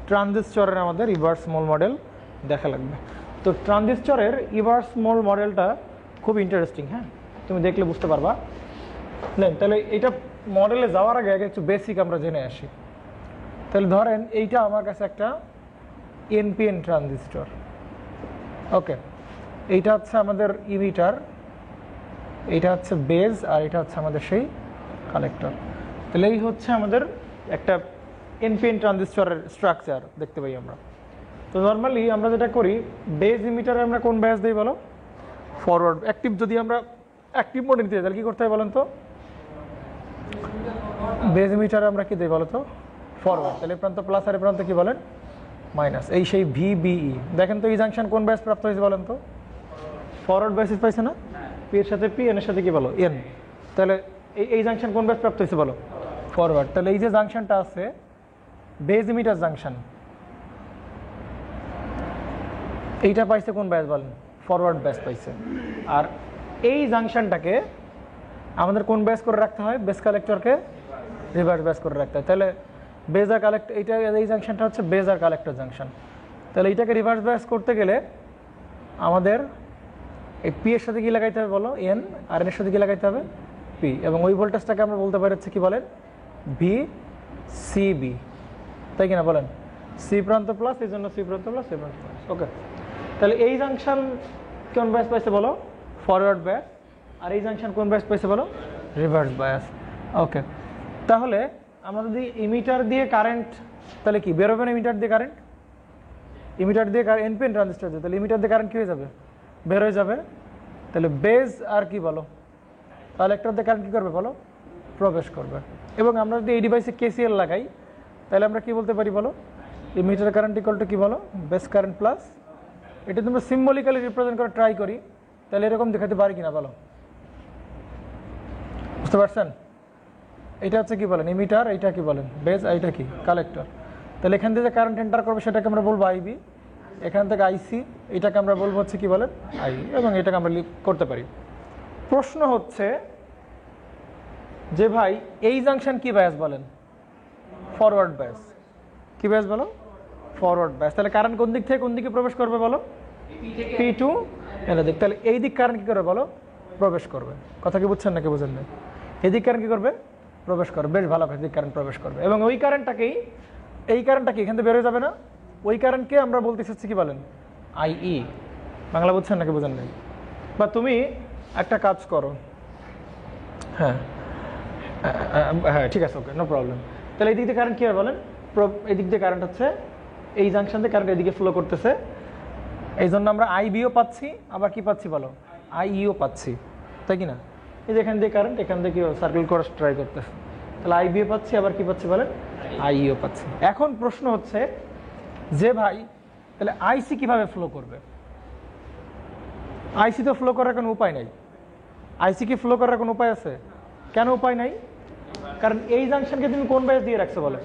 ট্রানজিস্টরের আমাদের রিভার্স মোল মডেল দেখা লাগবে। তো ট্রানজিস্টরের রিভার্স মোল মডেলটা খুব ইন্টারেস্টিং, হ্যাঁ, তুমি দেখলে বুঝতে পারবা। নেন তাহলে এটা মডেলে যাওয়ার আগে একটু বেসিক আমরা জেনে আসি। তাহলে ধরেন এইটা আমার কাছে একটা এনপিএন ট্রানজিস্টর, ওকে। এইটা হচ্ছে আমাদের ইমিটার, এইটা হচ্ছে বেজ, আর এটা হচ্ছে আমাদের সেই কালেক্টর। তাহলে এই হচ্ছে আমাদের একটা এনপিএন ট্রানজিস্টরের স্ট্রাকচার দেখতে পাই আমরা। তো নর্মালি আমরা যেটা করি, বেজ ইমিটারে আমরা কোন ব্যাস দিই বলো? ফরওয়ার্ড। অ্যাক্টিভ যদি আমরা অ্যাক্টিভ মোডে নিতে চাই তাহলে কী করতে হয় বলেন তো? বেজ ইমিটারে আমরা কী দিই বলো তো? ফরওয়ার্ড। তাহলে প্রান্ত প্লাস আর প্রান্ত কী বলেন? মাইনাস। এই সেই ভিবিই। দেখেন তো এই জাংশন কোন ব্যাস প্রাপ্ত হয়েছে বলেন তো? ফরওয়ার্ড ব্যাসিস পাইছে না? পি এর সাথে পি, এন এর সাথে কি বলো? এন। তাহলে এই জাংশন কোন ব্যাস প্রাপ্ত হয়েছে বলো? ফরওয়ার্ড। তাহলে এই যে জাংশনটা আছে বেজ ইমিটার জাংশন, এইটা পাইছে কোন ব্যাস বলেন? ফরওয়ার্ড ব্যাস পাইছে। আর এই জাংশনটাকে আমাদের কোন ব্যাস করে রাখতে হয়? বেস কালেক্টরকে রিভার্স ব্যাস করে রাখতে হয়। তাহলে বেজ আর কালেক্টর, এইটা এই জাংশনটা হচ্ছে বেজ আর কালেক্টর জাংশন। তাহলে এইটাকে রিভার্স ব্যাস করতে গেলে আমাদের এই পি এর সাথে কী লাগাইতে হবে বলো? এন। আর এন এর সাথে কী লাগাইতে হবে? পি। এবং ওই ভোল্টেজটাকে আমরা বলতে পারি হচ্ছে কী বলেন? ভি সিবি, তাই কিনা বলেন? সি প্রান্ত প্লাস, এই জন্য সি প্রান্ত প্লাস, সি প্রান্ত প্লাস, ওকে। তাহলে এই জাংশন কোন ব্যাস পাইছে বলো? ফরওয়ার্ড ব্যাস। আর এই জাংশন কোন ব্যাস পাইছে বলো? রিভার্স ব্যাস, ওকে। তাহলে আমরা যদি ইমিটার দিয়ে কারেন্ট, তাহলে কি বেরোবে না? ইমিটার দিয়ে কারেন্ট, ইমিটার দিয়ে এনপিএন ট্রানজিস্টর দিয়ে, তাহলে ইমিটার দিয়ে কারেন্ট কী হয়ে যাবে? বের হয়ে যাবে। তাহলে বেজ আর কি বলো? কালেক্টর দিয়ে কারেন্ট কী করবে বলো? প্রবেশ করবে। এবং আমরা যদি এই ডিভাইসে কেসিএল লাগাই তাহলে আমরা কি বলতে পারি বলো? ইমিটার কারেন্ট ইকুয়াল টু কী বলো? Base current plus. এটা তোমরা সিম্বলিক্যালি রিপ্রেজেন্ট করে ট্রাই করি, তাহলে এরকম দেখাতে পারি কিনা বলো? বুঝতে পারছেন? এটা হচ্ছে কি বলেন? ইমিটার, এইটা কি বলেন? বেজ, এইটা কি কালেক্টর। তাহলে এখান থেকে যে কারেন্ট এন্টার করবে সেটাকে আমরা বলবো আইবি, এখান থেকে আইসি, এটাকে আমরা বলবো হচ্ছে কি বলেন? আই। এবং এটাকে আমরা করতে পারি। প্রশ্ন হচ্ছে যে ভাই এই জাংশন কি ব্যাস বলেন? ফরওয়ার্ড ব্যাস। কি ব্যাস বলো? ফরওয়ার্ড ব্যাস। তাহলে কারেন্ট কোন দিক থেকে কোন দিকে প্রবেশ করবে বলো? পি টু এর দিক। তাহলে এই দিক কারেন্ট কি করবে বলো? প্রবেশ করবে। কথা কি বুঝছেন নাকি বুঝেন না? এই দিক কারেন্ট কি করবে? প্রবেশ করবে। বেশ ভালো, দিক কারেন্ট প্রবেশ করবে। এবং ওই কারেন্টটাকেই, এই কারেন্টটা কি এখান থেকে বের হয়ে যাবে না? ওই কারেন্টকে আমরা বলতে চাচ্ছি কি বলেন? আইই। বাংলা বুঝছেন নাকি বুঝেন নাই? বা তুমি একটা কাজ করো, হ্যাঁ হ্যাঁ ঠিক আছে, ওকে, নো প্রবলেম। তাহলে এই দিক দিয়ে কারেন্ট কী হয় বলেন? এই দিক দিয়ে কারেন্ট হচ্ছে এই জাংশন দিয়ে কারেন্ট এদিকে ফ্লো করতেছে, এই জন্য আমরা আইবিও পাচ্ছি, আবার কি পাচ্ছি বলো? আইইও পাচ্ছি, তাই কি না? এই যে এখান দিয়ে কারেন্ট এখান থেকে সার্কেল করা ট্রাই করতেছে, তাহলে আইবিও পাচ্ছি, আবার কি পাচ্ছি বলেন? আইইও পাচ্ছি। এখন প্রশ্ন হচ্ছে যে ভাই তাহলে আইসি কিভাবে ফ্লো করবে? আইসি তো ফ্লো করার কোনো উপায় নাই। আইসি কি ফ্লো করার কোনো উপায় আছে? কেন উপায় নাই? কারণ এই জাংশনকে তুমি কোন ব্যাস দিয়ে রাখছো বলো?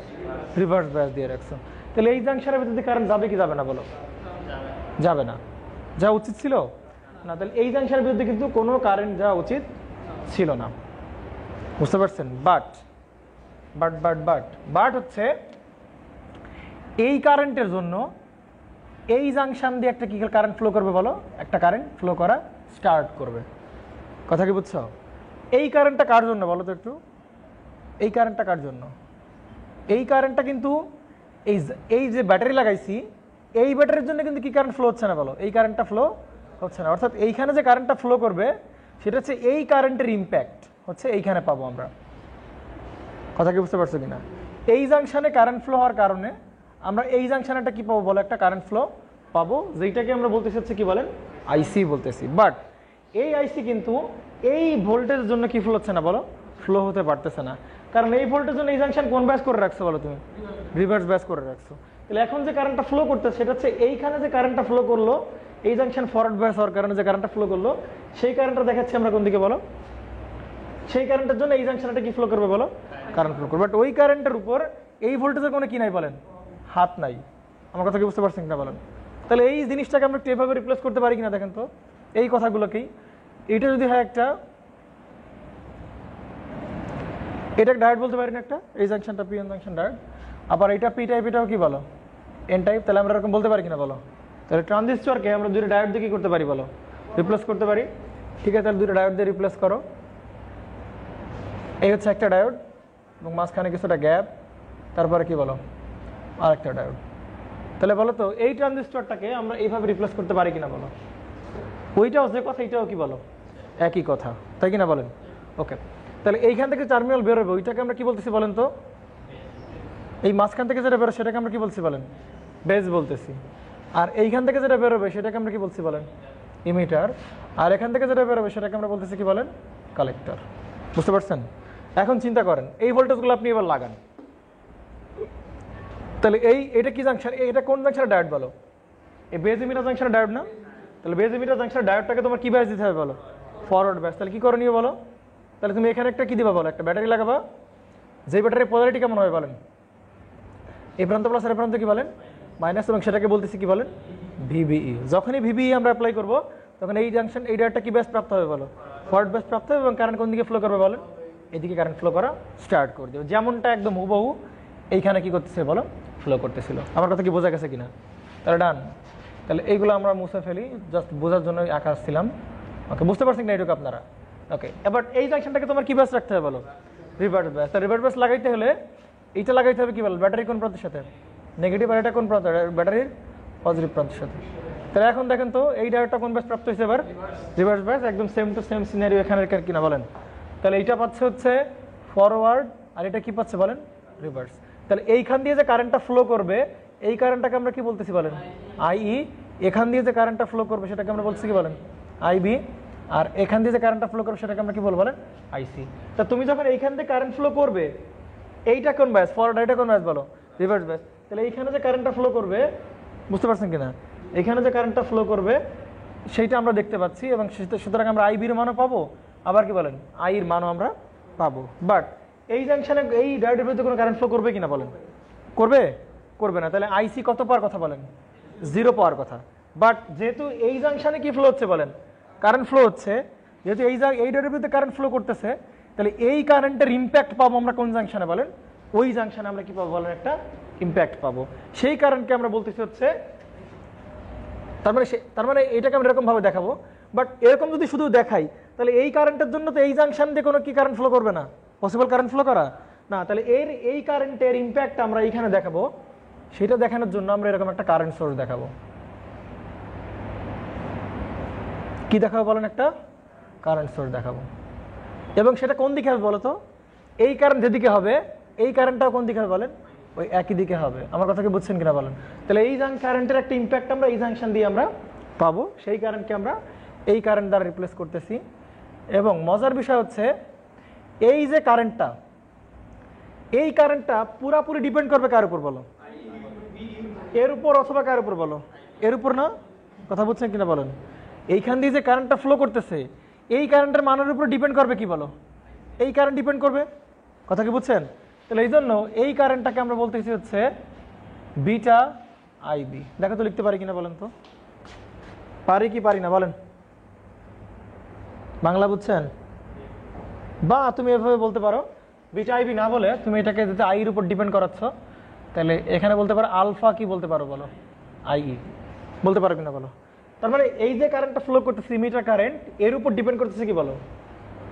রিভার্স ব্যাস দিয়ে রাখছো। তাহলে এই জাংশনের ভিতরে কারেন্ট যাবে কি যাবে না বলো? যাবে না। যা উচিত ছিল না। তাহলে এই জাংশনের বিরুদ্ধে কিন্তু কোনো কারেন্ট যাওয়া উচিত ছিল না। বুঝতে পারছেন? But but but but but হচ্ছে এই কারেন্টের জন্য এই জাংশন দিয়ে একটা কি কারেন্ট ফ্লো করবে বলো? একটা কারেন্ট ফ্লো করা স্টার্ট করবে। কথা কি বুঝছো? এই কারেন্টটা কার জন্য বলো তো একটু? এই কারেন্টটা কার জন্য? এই কারেন্টটা কিন্তু এই যে ব্যাটারি লাগাইছি, এই ব্যাটারির জন্য কিন্তু কি কারেন্ট ফ্লো হচ্ছে না বলো? এই কারেন্টটা ফ্লো হচ্ছে না। অর্থাৎ এইখানে যে কারেন্টটা ফ্লো করবে সেটা হচ্ছে এই কারেন্টের ইম্প্যাক্ট হচ্ছে এইখানে পাবো আমরা। কথা কি বুঝতে পারছো কিনা? এই জাংশনে কারেন্ট ফ্লো হওয়ার কারণে আমরা এই জাংশনে একটা কি পাবো বলো? একটা কারেন্ট ফ্লো পাবো, যেটাকে আমরা বলতে চাচ্ছি কি বলেন? আইসি বলতেছি। বাট এই আইসি কিন্তু এই ভোল্টেজের জন্য কি ফ্লো হচ্ছে না বলো? ফ্লো হতে পারতেছে না। কারণ এই ভোল্টেজের জন্য এই জাংশন কোন ব্যাস করে রাখছো বলো তুমি? রিভার্স ব্যাস করে রাখছো। তাহলে এখন যে কারেন্টটা ফ্লো করতেছে সেটা হচ্ছে এইখানে যে কারেন্টটা ফ্লো করলো, এই জাংশন ফরওয়ার্ড ব্যাস হওয়ার কারণে যে কারেন্টটা ফ্লো করলো, সেই কারেন্টটা দেখাচ্ছি আমরা কোন দিকে বলো? সেই কারেন্টের জন্য এই জাংশনটা কি ফ্লো করবে বলো? কারেন্ট ফ্লো করবে। বাট ওই কারেন্টের উপর এই ভোল্টেজের কোনো কি নাই বলেন? হাত নাই। আমার কথা কি বুঝতে পারছেন কিনা বলেন? তাহলে এই জিনিসটাকে আমরা এভাবে রিপ্লেস করতে পারি কিনা দেখেন তো এই কথাগুলোকেই। এটা যদি হয় একটা, এটা ডায়োড বলতে পারি না একটা, এই জাংশনটা পিএন জাংশন ডায়োড। আবার এটা পি টাইপ, এটাও কি বলো? এন টাইপ, তাহলে আমরা এরকম বলতে পারি কিনা বলো? তাহলে ট্রানজিস্টরকে আমরা দুটো ডায়োড দিয়ে কি করতে পারি বলো? রিপ্লেস করতে পারি। ঠিক আছে, তাহলে দুটো ডায়োড দিয়ে রিপ্লেস করো। এই হচ্ছে একটা ডায়োড এবং মাঝখানে কিছুটা গ্যাপ, তারপরে কি বলো? আর একটা ডায়োড। তাহলে বলো তো এই ট্রানজিস্টরটাকে আমরা এইভাবে রিপ্লেস করতে পারি কিনা বলো? ওইটাও যে কথা, এইটাও কি বলো? একই কথা, তাই কিনা বলেন? ওকে, তাহলে এইখান থেকে টার্মিনাল বেরোবে, ওইটাকে আমরা কি বলতেছি বলেন তো? এই মাঝখান থেকে যেটা বেরোবে সেটাকে আমরা কি বলছি বলেন? বেস বলতেছি। আর এইখান থেকে যেটা বেরোবে সেটাকে আমরা কি বলছি বলেন? ইমিটার। আর এখান থেকে যেটা বেরোবে সেটাকে আমরা বলতেছি কি বলেন? কালেক্টর। বুঝতে পারছেন? এখন চিন্তা করেন, এই ভোল্টেজগুলো আপনি এবার লাগান। তাহলে এটা কি জাংশন? এটা কোন জাংশনের ডায়োড বলো? এই বেজ ইমিটার জাংশনের ডায়োড না? তাহলে বেজ ইমিটার জাংশনের ডায়োডটাকে তোমার কি ব্যাস দিতে হবে বলো? ফরওয়ার্ড ব্যাস। তাহলে কি করণীয় বলো? তাহলে তুমি এখানে একটা কি দিবা বলো? একটা ব্যাটারি লাগাবা। যেই ব্যাটারির পোলারিটি কেমন হবে বলেন? এই প্রান্ত প্লাস এই প্রান্ত কি বলেন? মাইনাস, এবং সেটাকে বলতেছি কি বলেন? ভিবিই। যখনই ভিবিই আমরা অ্যাপ্লাই করবো তখন এই জাংশন, এই ডায়োডটা কি ব্যাস প্রাপ্ত হবে বলো? ফরওয়ার্ড ব্যাস প্রাপ্ত হবে, এবং কারেন্ট কোন দিকে ফ্লো করবে বলেন? এদিকে কারেন্ট ফ্লো করা স্টার্ট করে দেবে, যেমনটা একদম হুবহু এইখানে কি করতেছে বলো? ফ্লো করতেছিল। আমার কথা কি বোঝা গেছে কিনা? তাহলে ডান। তাহলে এইগুলো আমরা মুছে ফেলি, জাস্ট বোঝার জন্য আঁকা আসছিলাম। ওকে, বুঝতে পারছেন না এটুকু আপনারা? ওকে, এবার এই জাংশনটাকে তোমার কি ব্যাস রাখতে হবে বলো? রিভার্স ব্যাস। তা রিভার্স ব্যাস লাগাইতে হলে এইটা লাগাইতে হবে কি বলো? ব্যাটারি কোন প্রান্তের সাথে? নেগেটিভ। আর এটা কোন প্রান্ত? ব্যাটারির পজিটিভ প্রান্তের সাথে। তাহলে এখন দেখেন তো এই ডায়োডটা কোন ব্যাস প্রাপ্ত হয়েছে? এবার রিভার্স ব্যাস। একদম সেম টু সেম সিনারিও এখানে কিনা বলেন? তাহলে এইটা পাচ্ছে হচ্ছে ফরওয়ার্ড, আর এটা কি পাচ্ছে বলেন? রিভার্স। তাহলে এইখান দিয়ে যে কারেন্টটা ফ্লো করবে, এই কারেন্টটাকে আমরা কি বলতেছি বলেন? আইই। এখান দিয়ে যে কারেন্টটা ফ্লো করবে সেটাকে আমরা বলছি কি বলেন? আইবি। আর এখান দিয়ে যে কারেন্টটা ফ্লো করবে সেটাকে আমরা কি বলবো বলেন? আইসি। তা তুমি যখন এইখান থেকে কারেন্ট ফ্লো করবে, এইটা কোন ব্যাস? ফরওয়ার্ড। এটা কোন ব্যাস বলো? রিভার্স ব্যাস। তাহলে এইখানে যে কারেন্টটা ফ্লো করবে, বুঝতে পারছেন কিনা? এইখানে যে কারেন্টটা ফ্লো করবে সেইটা আমরা দেখতে পাচ্ছি, এবং সুতরাং আমরা আইবির মানও পাবো, আবার কি বলেন? আইর মানও আমরা পাবো। বাট এই জাংশনে এই ডায়োডের ভিতরে কোনো কারেন্ট ফ্লো করবে কিনা বলেন? করবে? করবে না। তাহলে আইসি কত পাওয়ার কথা বলেন? 0 পাওয়ার কথা। বাট যেহেতু এই জাংশনে কি ফ্লো হচ্ছে বলেন? কারেন্ট ফ্লো হচ্ছে। যেহেতু এই ডায়োডের ভিতরে কারেন্ট ফ্লো করতেছে, তাহলে এই কারেন্টের ইম্প্যাক্ট পাবো আমরা কোন জাংশনে বলেন? ওই জাংশনে আমরা কি পাবো বলেন? একটা ইম্প্যাক্ট পাবো। সেই কারেন্টকে আমরা বলতেছি হচ্ছে, তার মানে এটাকে আমরা এরকম ভাবে দেখাবো। বাট এরকম যদি শুধু দেখাই, তাহলে এই কারেন্টের জন্য তো এই জাংশন দিয়ে কোনো কি কারেন্ট ফ্লো করবে না? পসিবল কারেন্ট ফ্লো করা না। তাহলে এই কারেন্টের ইম্প্যাক্ট আমরা এইখানে দেখাবো। সেটা দেখানোর জন্য আমরা এরকম একটা কারেন্ট সোর্স দেখাবো। কি দেখাবো বলেন? একটা কারেন্ট সোর্স দেখাবো। এবং সেটা কোন দিকে হবে বলো তো? এই কারেন্ট যেদিকে হবে, এই কারেন্টটাও কোন দিকে হবে বলেন? ওই একই দিকে হবে। আমার কথা কি বুঝছেন কিনা বলেন? তাহলে এই কারেন্টের একটা ইম্প্যাক্ট আমরা এই জাংশন দিয়ে আমরা পাবো। সেই কারেন্টকে আমরা এই কারেন্ট দ্বারা রিপ্লেস করতেছি। এবং মজার বিষয় হচ্ছে, এই যে কারেন্টটা, এই কারেন্টটা পুরাপুরি ডিপেন্ড করবে কার উপর বলো? এর উপর অথবা কার উপর বলো? এর উপর না? কথা বুঝছেন কিনা বলেন? এইখান দিয়ে যে কারেন্টটা ফ্লো করতেছে, এই কারেন্টের মানের উপর ডিপেন্ড করবে কি বলো? এই কারেন্ট ডিপেন্ড করবে। কথা কি বুঝছেন? তাহলে এই জন্য এই কারেন্টটাকে আমরা বলতেছি হচ্ছে বিটা আইবি। দেখো তো লিখতে পারি কিনা বলেন তো? পারি কি পারি না বলেন? বাংলা বুঝছেন? বা তুমি এভাবে বলতে পারো, বিটা আইবি না বলে তুমি এটাকে যদি আইর উপর ডিপেন্ড করাচ্ছ, তাহলে এখানে বলতে পারো আলফা কি বলতে পারো বলো? আইই বলতে পারো কিনা বলো? তার মানে এই যে কারেন্টটা ফ্লো করতেছে, ইমিটার কারেন্ট, এর উপর ডিপেন্ড করতেছে কি বলো?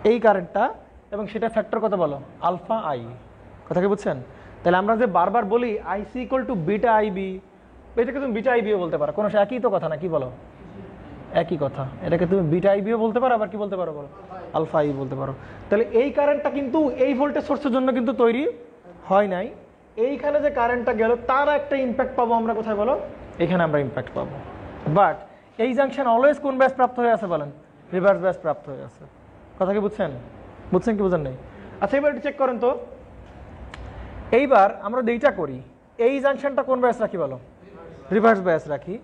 এই কারেন্টটা, এবং সেটা ফ্যাক্টর কত বলো? Alpha I. কথা কি বুঝছেন? তাহলে আমরা যে বারবার বলি IC equal to beta IB, এটাকে তুমি বিটা আইবিও বলতে পারো, কোনো একই তো কথা না, কি বলো? একই কথা। এটাকে তুমি বিটা আইবিও বলতে পারো, আবার কি বলতে পারো বলো? আলফা আই বলতে পারো। তাহলে এই কারেন্টটা কিন্তু এই ভোল্টেজ সোর্সের জন্য কিন্তু তৈরি হয় নাই। এইখানে যে কারেন্টটা গেল তার একটা ইম্প্যাক্ট পাবো আমরা কোথায় বলো? এখানে আমরা ইম্প্যাক্ট পাবো। বাট এই জাংশন অলওয়েজ কোন ব্যাস প্রাপ্ত হয়ে আছে বলেন? রিভার্স ব্যাস প্রাপ্ত হয়ে আছে। কথা কি বুঝছেন? বুঝছেন কি বুঝেন নাই? আচ্ছা, এবার একটু চেক করেন তো। এইবার আমরা এইটা করি, এই জাংশনটা কোন ব্যাস রাখি বলো? রিভার্স ব্যাস রাখি।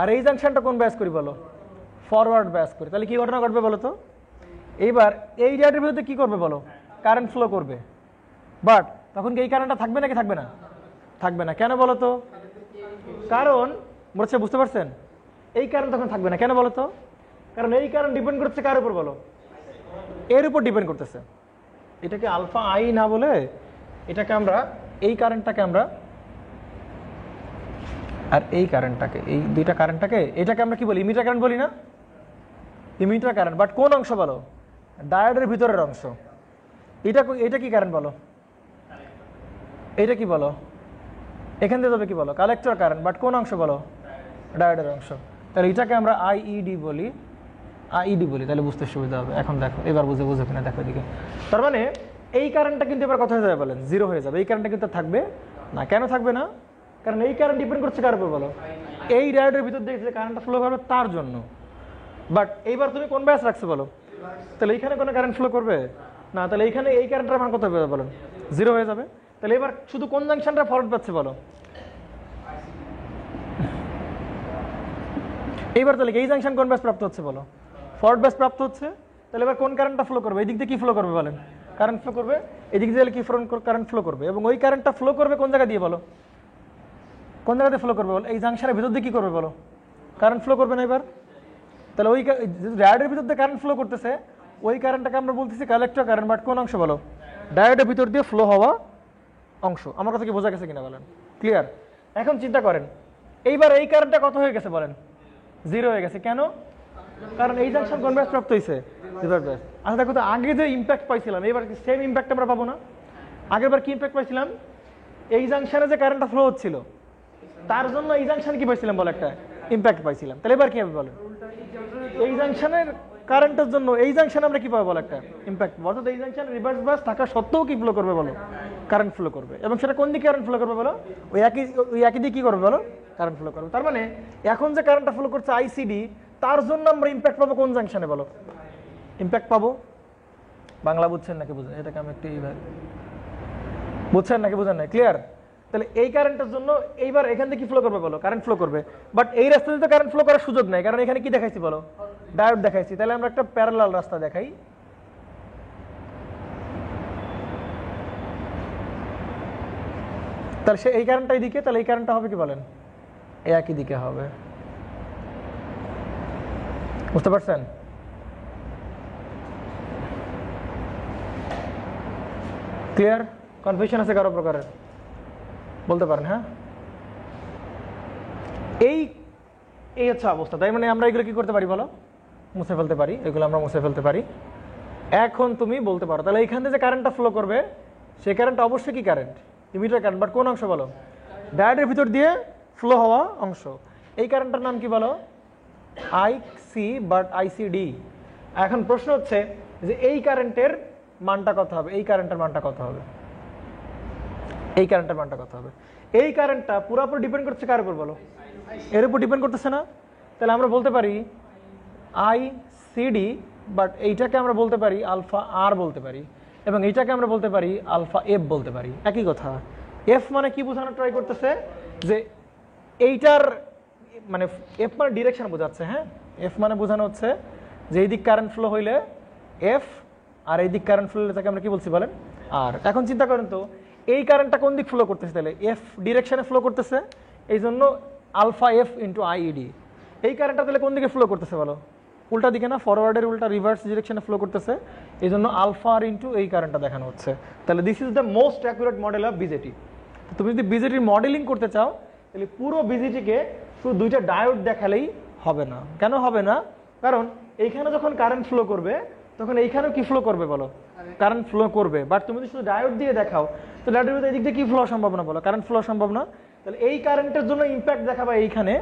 আর এই জাংশনটা কোন ব্যাস করি বলো? ফরওয়ার্ড ব্যাস করি। তাহলে কি ঘটনা ঘটবে বলো তো? এইবার এই ডায়োডের ভিতরে কি করবে বলো? কারেন্ট ফ্লো করবে। বাট তখন কি এই কারেন্টটা থাকবে নাকি থাকবে না? থাকবে না। কেন বলো তো? কারণ বলছে, বুঝতে পারছেন? এই কারেন্ট তখন থাকবে না। কেন বলো তো? কারণ এই কারেন্ট ডিপেন্ড করছে কার উপর বলো? এর উপর ডিপেন্ড করতেছে। এটাকে আলফা আই না বলে এটাকে আমরা, এই কারেন্টটাকে আমরা আর এই কারেন্টটাকে, এই দুইটা কারেন্টটাকে, এটাকে আমরা কি বলি? ইমিটার কারেন্ট বলি না? ইমিটার কারেন্ট, বাট কোন অংশ বলো? ডায়োডের ভিতরের অংশ। এটা কি কারেন্ট বলো? এটা কি বলো? এখান থেকে যাবে কি বলো? কালেক্টর কারেন্ট, বাট কোন অংশ বলো? ডায়োডের অংশ। তাহলে এটাকে আমরা আইইডি বলি, তাহলে বুঝতে সুবিধা হবে। এখন দেখো, এবার বুঝে কিনা দেখো এদিকে। তার মানে এই কারেন্টটা কিন্তু এবার কথা হয়ে যাবে, বলেন জিরো হয়ে যাবে। এই কারেন্টটা কিন্তু থাকবে না। কেন থাকবে না? কারণ এই কারেন্ট ডিপেন্ড করছে কার উপর বলো? এই ডায়োডের ভিতর দিয়ে যে কারেন্টটা ফ্লো করবে তার জন্য। বাট এইবার তুমি কোন ব্যাস রাখছো বলো? তাহলে এইখানে কোনো কারেন্ট ফ্লো করবে না। তাহলে এইখানে এই কারেন্টের মান কত হবে বলেন? জিরো হয়ে যাবে। তাহলে এবার শুধু কোন জাংশনটা ফরওয়ার্ড পাচ্ছে বলো? এইবার তাহলে এই জাংশন কোন ব্যাস প্রাপ্ত হচ্ছে বলো? ফরওয়ার্ড ব্যাস প্রাপ্ত হচ্ছে। তাহলে এবার কোন কারেন্টটা ফ্লো করবে? এই দিক দিয়ে কি ফ্লো করবে বলেন? কারেন্ট ফ্লো করবে। এই দিক দিয়ে কি কারেন্ট ফ্লো করবে? এবং ওই কারেন্টটা ফ্লো করবে কোন জায়গা দিয়ে বলো? কোন জায়গাতে ফ্লো করবে বলো? এই জাংশনের ভিতর দিয়ে কি করবে বলো? কারেন্ট ফ্লো করবে না এবার? তাহলে ওই ডায়োডের ভিতর দিয়ে কারেন্ট ফ্লো করতেছে, ওই কারেন্টটাকে আমরা বলতেছি কালেক্টর কারেন্ট, বাট কোন অংশ বলো? ডায়োডের ভিতর দিয়ে ফ্লো হওয়া অংশ। আমার কথা কি বোঝা গেছে কিনা বলেন? ক্লিয়ার? এখন চিন্তা করেন, এইবার এই কারেন্টটা কত হয়ে গেছে বলেন? জিরো হয়ে গেছে। কেন? কারণ এই জাংশন কোন ব্যাস প্রাপ্ত হয়েছে? রিভার্স ব্যাস। আচ্ছা দেখো তো, আগে যে ইম্প্যাক্ট পাইছিলাম এবার কি সেম ইম্প্যাক্ট আমরা পাবো না? আগেরবার কি ইম্প্যাক্ট পাইছিলাম? এই জাংশনে যে কারেন্টটা ফ্লো হচ্ছিল তার জন্য এই জাংশনে কি পাইছিলাম বলো? একটা ইম্প্যাক্ট পাইছিলাম। তাহলে এবার কি হবে বলেন? এই জাংশনের কারেন্টের জন্য এই জাংশনে আমরা কি পাবো বলো? একটা ইম্প্যাক্ট। অর্থাৎ এই জাংশনে রিভার্স ব্যাস থাকা সত্ত্বেও কি ফ্লো করবে বলো? কারেন্ট ফ্লো করবে। এবং সেটা কোন দিকে কারেন্ট ফ্লো করবে বলো? ওই একই দিকে কি করবে বলো? কারেন্ট ফ্লো করবে। তার মানে এখন যে কারেন্টটা ফ্লো করছে আইসিডি, তার জন্য আমরা ইম্প্যাক্ট পাবো কোন জাংশনে বলো? ইম্প্যাক্ট পাবো। বাংলা বুঝছেন নাকি বুঝেন? এটাকে আমি একটু এইভাবে বুঝছেন নাকি বুঝেন না? ক্লিয়ার? তাহলে এই কারেন্টের জন্য এইবার এখান থেকে কি ফ্লো করবে বলো? কারেন্ট ফ্লো করবে। বাট এই রাস্তাতে তো কারেন্ট ফ্লো করার সুযোগ নাই, কারণ এখানে কি দেখাইছি বলো? ডায়োড দেখাইছি। তাহলে আমরা একটা প্যারালাল রাস্তা দেখাই। তাহলে সে এই কারেন্টটা এইদিকে, তাহলে এই কারেন্টটা হবে কি বলেন? একই দিকে হবে। বুঝতে পারছেন? ক্লিয়ার? কনফিউশন আছে কারো প্রকারের? বলতে পারেন। হ্যাঁ, এই হচ্ছে অবস্থা। তাই মানে আমরা এগুলো কি করতে পারি বলো? মুছে ফেলতে পারি। এগুলো আমরা মুছে ফেলতে পারি। এখন তুমি বলতে পারো তাহলে এইখান থেকে যে কারেন্টটা ফ্লো করবে সেই কারেন্টটা অবশ্যই কি কারেন্ট? Emitter current. বাট কোন অংশ বলো? ডায়োডের ভিতর দিয়ে ফ্লো হওয়া অংশ। এই কারেন্টটার নাম কি বলো? আইসি, বাট আইসিডি। এখন প্রশ্ন হচ্ছে যে এই কারেন্টের মানটা কত হবে? এই কারেন্টের মানটা কত হবে? এই কারেন্টের মানটা কত হবে? এই কারেন্টটা পুরোপুরি ডিপেন্ড করছে কার উপর বলো? এর উপর ডিপেন্ড করতেছে না? তাহলে আমরা বলতে পারি আইসিডি, বাট এইটাকে আমরা বলতে পারি আলফা আর বলতে পারি, এবং এইটাকে আমরা বলতে পারি আলফা এফ বলতে পারি। একই কথা। এফ মানে কি বোঝানোর ট্রাই করতেছে? যে এইটার মানে এফ মানে ডিরেকশন বোঝাচ্ছে। হ্যাঁ, এফ মানে বোঝানো হচ্ছে যে এই দিক কারেন্ট ফ্লো হইলে এফ, আর এই দিক কারেন্ট ফ্লো হইলে তাকে আমরা কি বলছি বলেন? আর। এখন চিন্তা করেন তো, এই কারেন্টটা কোন দিক ফ্লো করতেছে? তাহলে এফ ডিরেকশনে ফ্লো করতেছে, এই জন্য আলফা এফ ইন্টু আইইডি। এই কারেন্টটা তাহলে কোন দিকে ফ্লো করতেছে বলো? উল্টা দিকে না? ফরওয়ার্ডের উল্টা, রিভার্স ডিরেকশনে ফ্লো করতেছে, এই জন্য আলফা আর ইন্টু এই কারেন্টটা দেখানো হচ্ছে। তাহলে this is the most accurate model of BJD. তুমি যদি বিজেটির মডেলিং করতে চাও তাহলে পুরো বিজেটিকে শুধু দুইটা ডায়োড দেখালেই হবে না। কেন হবে না? কারণ এইখানে যখন কারেন্ট ফ্লো করবে তখন এইখানেও কি ফ্লো করবে বলো? কারেন্ট ফ্লো করবে। বাট তুমি যদি শুধু ডায়োড দিয়ে দেখাও তো ডায়োডের ভিতরে এদিক দিয়ে কি ফ্লো সম্ভব না বলো? কারেন্ট ফ্লো সম্ভব না। তাহলে এই কারেন্টের জন্য ইম্প্যাক্ট দেখাবা এইখানে,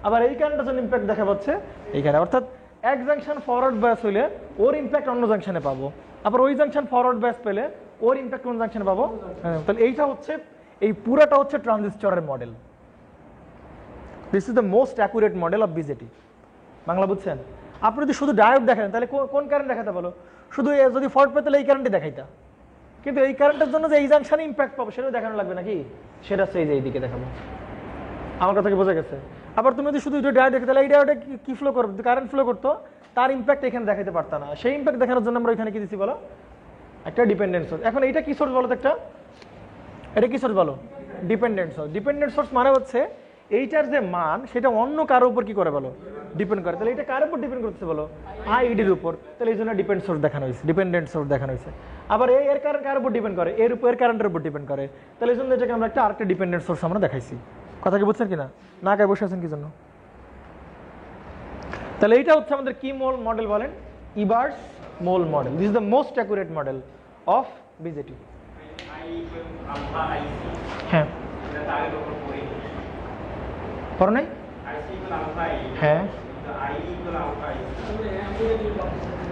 আবার এই কারেন্টের জন্য ইম্প্যাক্ট দেখাবা হচ্ছে এইখানে। অর্থাৎ এক জাংশন ফরওয়ার্ড ব্যাস হইলে ওর ইম্প্যাক্ট অন্য জাংশনে পাবো, আবার ওই জাংশন ফরওয়ার্ড ব্যাস পেলে ওর ইম্প্যাক্ট কোন জাংশনে পাবো? তাহলে এইটা হচ্ছে, এই পুরাটা হচ্ছে ট্রানজিস্টরের model. This is the most accurate model of BJT. Bangla বুঝছেন? আপনি যদি শুধু ডায়োড দেখেন তাহলে কোন কারেন্ট দেখাতে বলো? শুধু যদি ফল্ট পেতে এই কারেন্টই দেখাইতা, কিন্তু এই কারেন্টের জন্য যে এই জাংশনে ইম্প্যাক্ট পাবো সেটাও দেখানো লাগবে নাকি? সেটা হচ্ছে এই যে এইদিকে দেখাবো। আমার কথা কি বোঝা গেছে? আবার তুমি যদি শুধু ডায়োড দেখে তাহলে এই ডায়োডে কি ফ্লো করবে? কারেন্ট ফ্লো করতো, তার ইম্প্যাক্ট এখানে দেখাতে পারত না। সেই ইম্প্যাক্ট দেখানোর জন্য আমরা এখানে কি দিচ্ছি বলো? একটা ডিপেন্ডেন্ট সোর্স। এখন এইটা কি সোর্স বলো তো? একটা এটা কি সোর্স বলো? Dependent source. ডিপেন্ডেন্ট সোর্স মানে হচ্ছে এইটার যে মান সেটা অন্য কারোর উপর কি করে বলো? ডিপেন্ড করে। তাহলে এটা কার উপর ডিপেন্ড করতেছে বলো? আইডির উপর। তাহলে এই জন্য ডিপেন্ড সোর্স দেখানো হয়েছে, ডিপেন্ডেন্ট সোর্স দেখানো হয়েছে। আবার এর কারেন্ট কার উপর ডিপেন্ড করে? এর উপর, এর কারেন্টের উপর ডিপেন্ড করে। তাহলে এই জন্য এটাকে আমরা আরেকটা ডিপেন্ডেন্ট সোর্স আমরা দেখাইছি। কথা কি বুঝছেন কিনা? না কে বসে আছেন কি জন্য? তাহলে এইটা হচ্ছে আমাদের কি মোল মডেল বলেন? Ebers Moll model. This is the most accurate model of BJT. হ্যাঁ পড়ো নাই? হ্যাঁ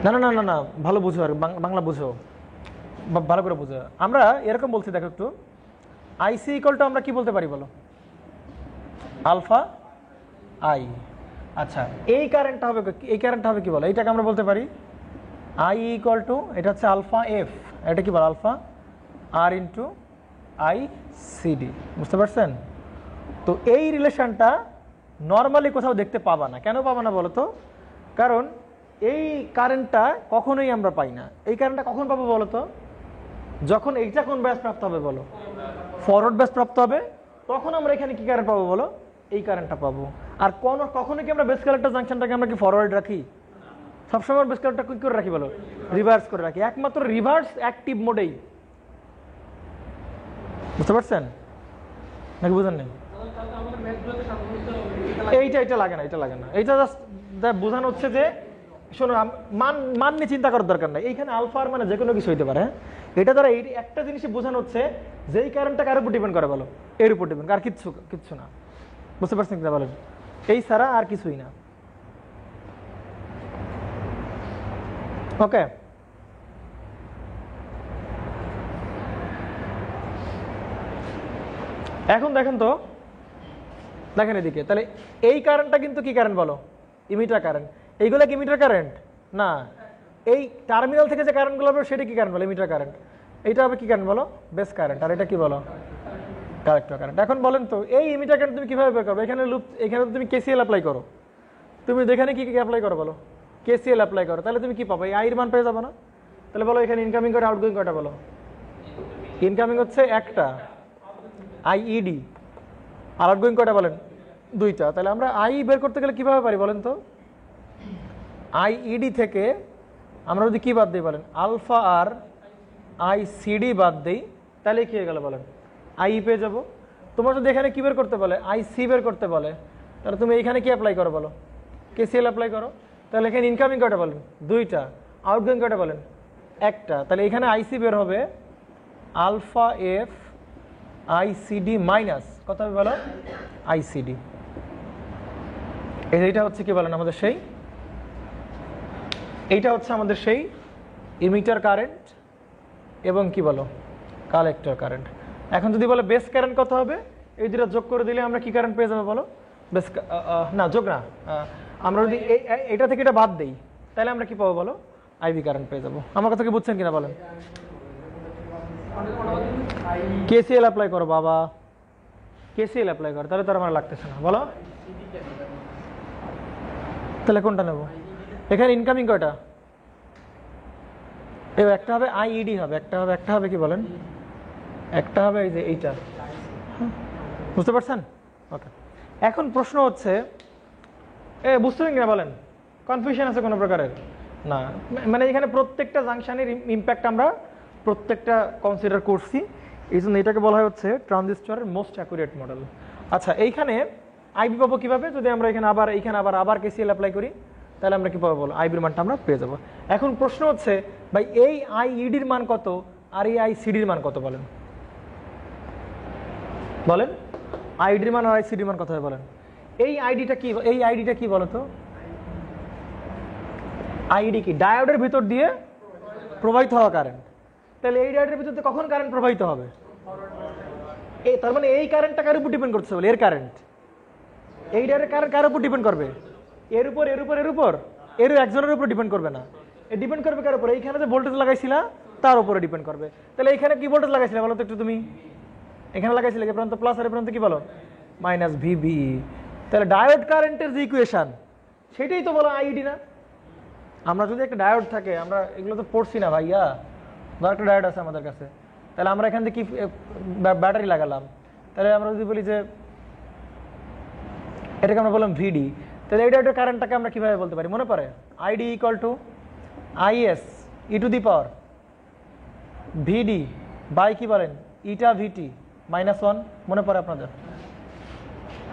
না না না না না ভালো বুঝো, আর বাংলা বুঝো, ভালো করে বুঝো। আমরা এরকম বলছি, দেখো একটু, আইসি ইকুয়াল টু আমরা কি বলতে পারি বলো? Alpha I. আচ্ছা এই কারেন্টটা হবে, এই কারেন্টটা হবে কি বলো? এইটাকে আমরা বলতে পারি আই ইকুয়াল টু, এটা হচ্ছে আলফা এফ, এটা কি বলো? Alpha R into I CD. বুঝতে পারছেন? তো এই রিলেশনটা নর্মালি কোথাও দেখতে পাবা না। কেন পাবা না বলো তো? কারণ এই কারেন্টটা কখনোই আমরা পাই না। এই কারেন্টটা কখন পাবো বলো তো? যখন এইটা কোন ব্যাস প্রাপ্ত হবে বলো? ফরওয়ার্ড ব্যাস প্রাপ্ত হবে, তখন আমরা এখানে কি কারেন্ট পাবো বলো? এই কারেন্টটা পাবো। আর কখনো কি আমরা বেস কালেক্টর জাংশনটাকে আমরা কি ফরওয়ার্ড রাখি? সবসময় বেস কালেক্টর কি করে রাখি বলো? রিভার্স করে রাখি। একমাত্র রিভার্স অ্যাক্টিভ মোডেই। বুঝতে পারছেন নাকি বুঝেন নেই? এইটা লাগে না, এটা লাগে না। এইটা জাস্ট বোঝানো হচ্ছে যে শোনো, মান নিয়ে চিন্তা করার দরকার নাই। এইখানে আলফার মানে যে কোনো কিছু হইতে পারে। এটা দ্বারা এই একটা জিনিসই বোঝানো হচ্ছে যে এই কারেন্টটা কার উপর ডিপেন্ড করে বলো? এর উপর ডিপেন্ড, আর কিচ্ছু না। বুঝতে পারছেন কিনা বলেন? এই ছাড়া আর কিছুই না। ওকে, এখন দেখেন তো, দেখেন এদিকে, তাহলে এই কারেন্টটা কিন্তু কি কারেন্ট বলো? Emitter current. এইগুলো কি ইমিটার কারেন্ট না? এই টার্মিনাল থেকে যে কারেন্টগুলো হবে সেটা কি কারেন্ট বলো? Emitter current. এইটা হবে কি কারেন্ট বলো? Base current. আর এটা কি বলো? Collector current. এখন বলেন তো এই ইমিটার কারেন্ট তুমি কিভাবে বের করবে? এখানে লুপ, এখানে তুমি কেসিএল অ্যাপ্লাই করো। তুমি এখানে কি অ্যাপ্লাই করো বলো? কেসিএল অ্যাপ্লাই করো। তাহলে তুমি কি পাবো? এই আইর মান পেয়ে যাবে না? তাহলে বলো এখানে ইনকামিং করে আউটগোয়িং কয়টা বলো? ইনকামিং হচ্ছে একটা আইইডি, আর আউটগোয়িং কয়টা বলেন? দুইটা। তাহলে আমরা আই বের করতে গেলে কিভাবে পারি বলেন তো? আইইডি থেকে আমরা যদি কি বাদ দিই বলেন? আলফা আর আই সিডি বাদ দিই, তাহলে কি হয়ে গেল বলেন? আই পেয়ে যাবো। তোমার যদি এখানে কি বের করতে বলে? আই সি বের করতে বলে, তাহলে তুমি এইখানে কি অ্যাপ্লাই করো বলো? কেসিএল অ্যাপ্লাই করো। তাহলে এখানে ইনকামিং কয়টা বলেন? দুইটা। আউটগোয়িং কয়টা বলেন? একটা। তাহলে এখানে আইসি বের হবে আলফা এফ আইসিডি মাইনাস কত হবে বলো? আইসিডি। এইটা হচ্ছে কি বলেন আমাদের সেই, এইটা হচ্ছে আমাদের সেই ইমিটার কারেন্ট এবং কি বলো? Collector current. এখন যদি বলে বেস কারেন্ট কত হবে, এই দুটো যোগ করে দিলে আমরা কি কারেন্ট পেয়ে যাবো বলো? বেস না, যোগ না, আমরা যদি এটা থেকে এটা বাদ দিই তাহলে আমরা কি পাবো বলো? আইভি কারেন্ট পেয়ে যাবো। আমার কথা কি বুঝছেন কিনা বলেন? কেসিএল অ্যাপ্লাই করো বাবা, কেসিএল অ্যাপ্লাই করো, তাহলে তো আমার লাগতেছে না বলো। তাহলে কোনটা নেব? এখানে ইনকামিং কয়টা? একটা হবে আইইডি হবে, একটা হবে কি বলেন? একটা হবে এই যে এইটা। বুঝতে পারছেন? ওকে, এখন প্রশ্ন হচ্ছে বুঝতেছেন কিনা বলেন? কনফিউশন আছে কোনো প্রকারের? না, মানে এখানে প্রত্যেকটা জাংশনের ইম্প্যাক্ট আমরা প্রত্যেকটা কনসিডার করছি, এই জন্য এটাকে বলা হচ্ছে ট্রানজিস্টরের মোস্ট অ্যাকুরেট মডেল। আচ্ছা, এইখানে আইবি পাবো কিভাবে? যদি আমরা এখানে আবার কেসিএল অ্যাপ্লাই করি তাহলে আমরা কি পাবো বলো? আইবির মানটা আমরা পেয়ে যাবো। এখন প্রশ্ন হচ্ছে ভাই এই আইইডির মান কত আর এই আইসিডির মান কত বলেন? বলেন আইডির মান আর আইসিডির মান কত হয় বলেন? এই আইডিটা কি বলো তো? আইডি কি? ডায়োডের ভিতর দিয়ে প্রবাহিত হওয়া কারেন্ট। তাহলে এই ডায়োডের ভিতর দিয়ে কখন কারেন্ট প্রবাহিত হবে? তার মানে এই কারেন্টটা কার উপর ডিপেন্ড করছে বলে? এর কারেন্ট, এই ডায়োডের কারেন্ট কার উপর ডিপেন্ড করবে? এর উপর এর একজনের উপর ডিপেন্ড করবে না, এর ডিপেন্ড করবে কার উপর? এইখানে যে ভোল্টেজ লাগাইছিলা তার উপরে ডিপেন্ড করবে। তাহলে এইখানে কি ভোল্টেজ লাগাইছিলা বলো তো একটু? তুমি এখানে লাগাইছিলে কি প্রান্ত প্লাস আর এ প্রান্ত কি বলো? Minus VB. তাহলে ডায়োড কারেন্টের যে ইকুয়েশন সেটাই তো বলো আইডি না? আমরা যদি একটা ডায়োড থাকে, আমরা এগুলো তো পড়ছি না ভাইয়া, ধর একটা ডায়োড আছে আমাদের কাছে, তাহলে আমরা এখান থেকে কি ব্যাটারি লাগালাম, তাহলে আমরা যদি বলি যে এটাকে আমরা বললাম ভিডি, তাহলে এই ডায়োডের কারেন্টটাকে আমরা কিভাবে বলতে পারি মনে পড়ে? ID equal to IS e to the power VD by কি বলেন? Eta VT minus 1। মনে পড়ে আপনাদের?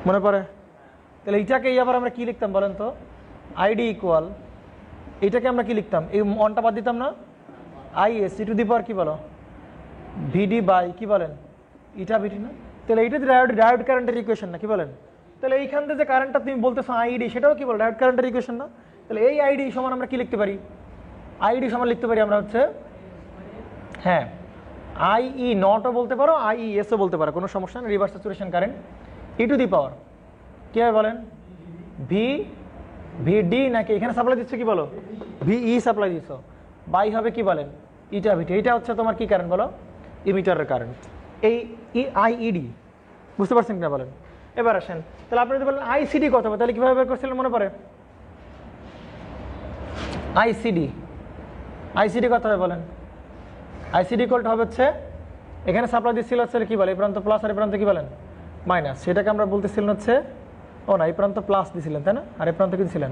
মনে পড়ে? তাহলে এইটাকেই আবার আমরা কি লিখতাম বলেন তো? আইডি ইকুয়াল, এইটাকে আমরা কি লিখতাম? এই অনটা বাদ দিতাম না, is e to the power কি বলো ভিডি বাই কি বলেন ইটা ভিটি না? তাহলে এইটা ডায়োড কারেন্টের ইকুয়েশন না, কি বলেন? তাহলে এইখান থেকে যে কারেন্টটা তুমি বলতেছো আইডি, সেটাও কি বলো ডায়োড কারেন্টের ইকুয়েশন না? তাহলে এই আইডি সমান আমরা কি লিখতে পারি? আইডি সমান লিখতে পারি আমরা হচ্ছে, হ্যাঁ, আইই নটও বলতে পারো, আইইএসও বলতে পারো, কোনো সমস্যা না। Reverse saturation current e to the power কি হবে বলেন? ভিডি নাকি এখানে সাপ্লাই দিচ্ছ কি বলো? ভিই সাপ্লাই দিচ্ছ, বাই হবে কি বলেন ইটা ভিটি। এইটা হচ্ছে তোমার কি কারেন্ট বলো? ইমিটারের কারেন্ট, এই আইইডি। বুঝতে পারছেন কিনা বলেন? এবার আসেন, তাহলে আপনি যদি বলেন আইসিডি কত হবে, তাহলে কিভাবে বের করছিলেন মনে পড়ে? আইসিডি কত হবে বলেন? আইসিডি ইকুয়াল হবে হচ্ছে, এখানে সাপ্লাই দিচ্ছিল হচ্ছে কি বলে এই প্রান্ত প্লাস আর এই প্রান্ত কি বলেন মাইনাস, সেটাকে আমরা বলতেছিলাম হচ্ছে, ও না, এই প্রান্ত প্লাস দিছিলেন তাই না, আর এই প্রান্ত কি দিছিলেন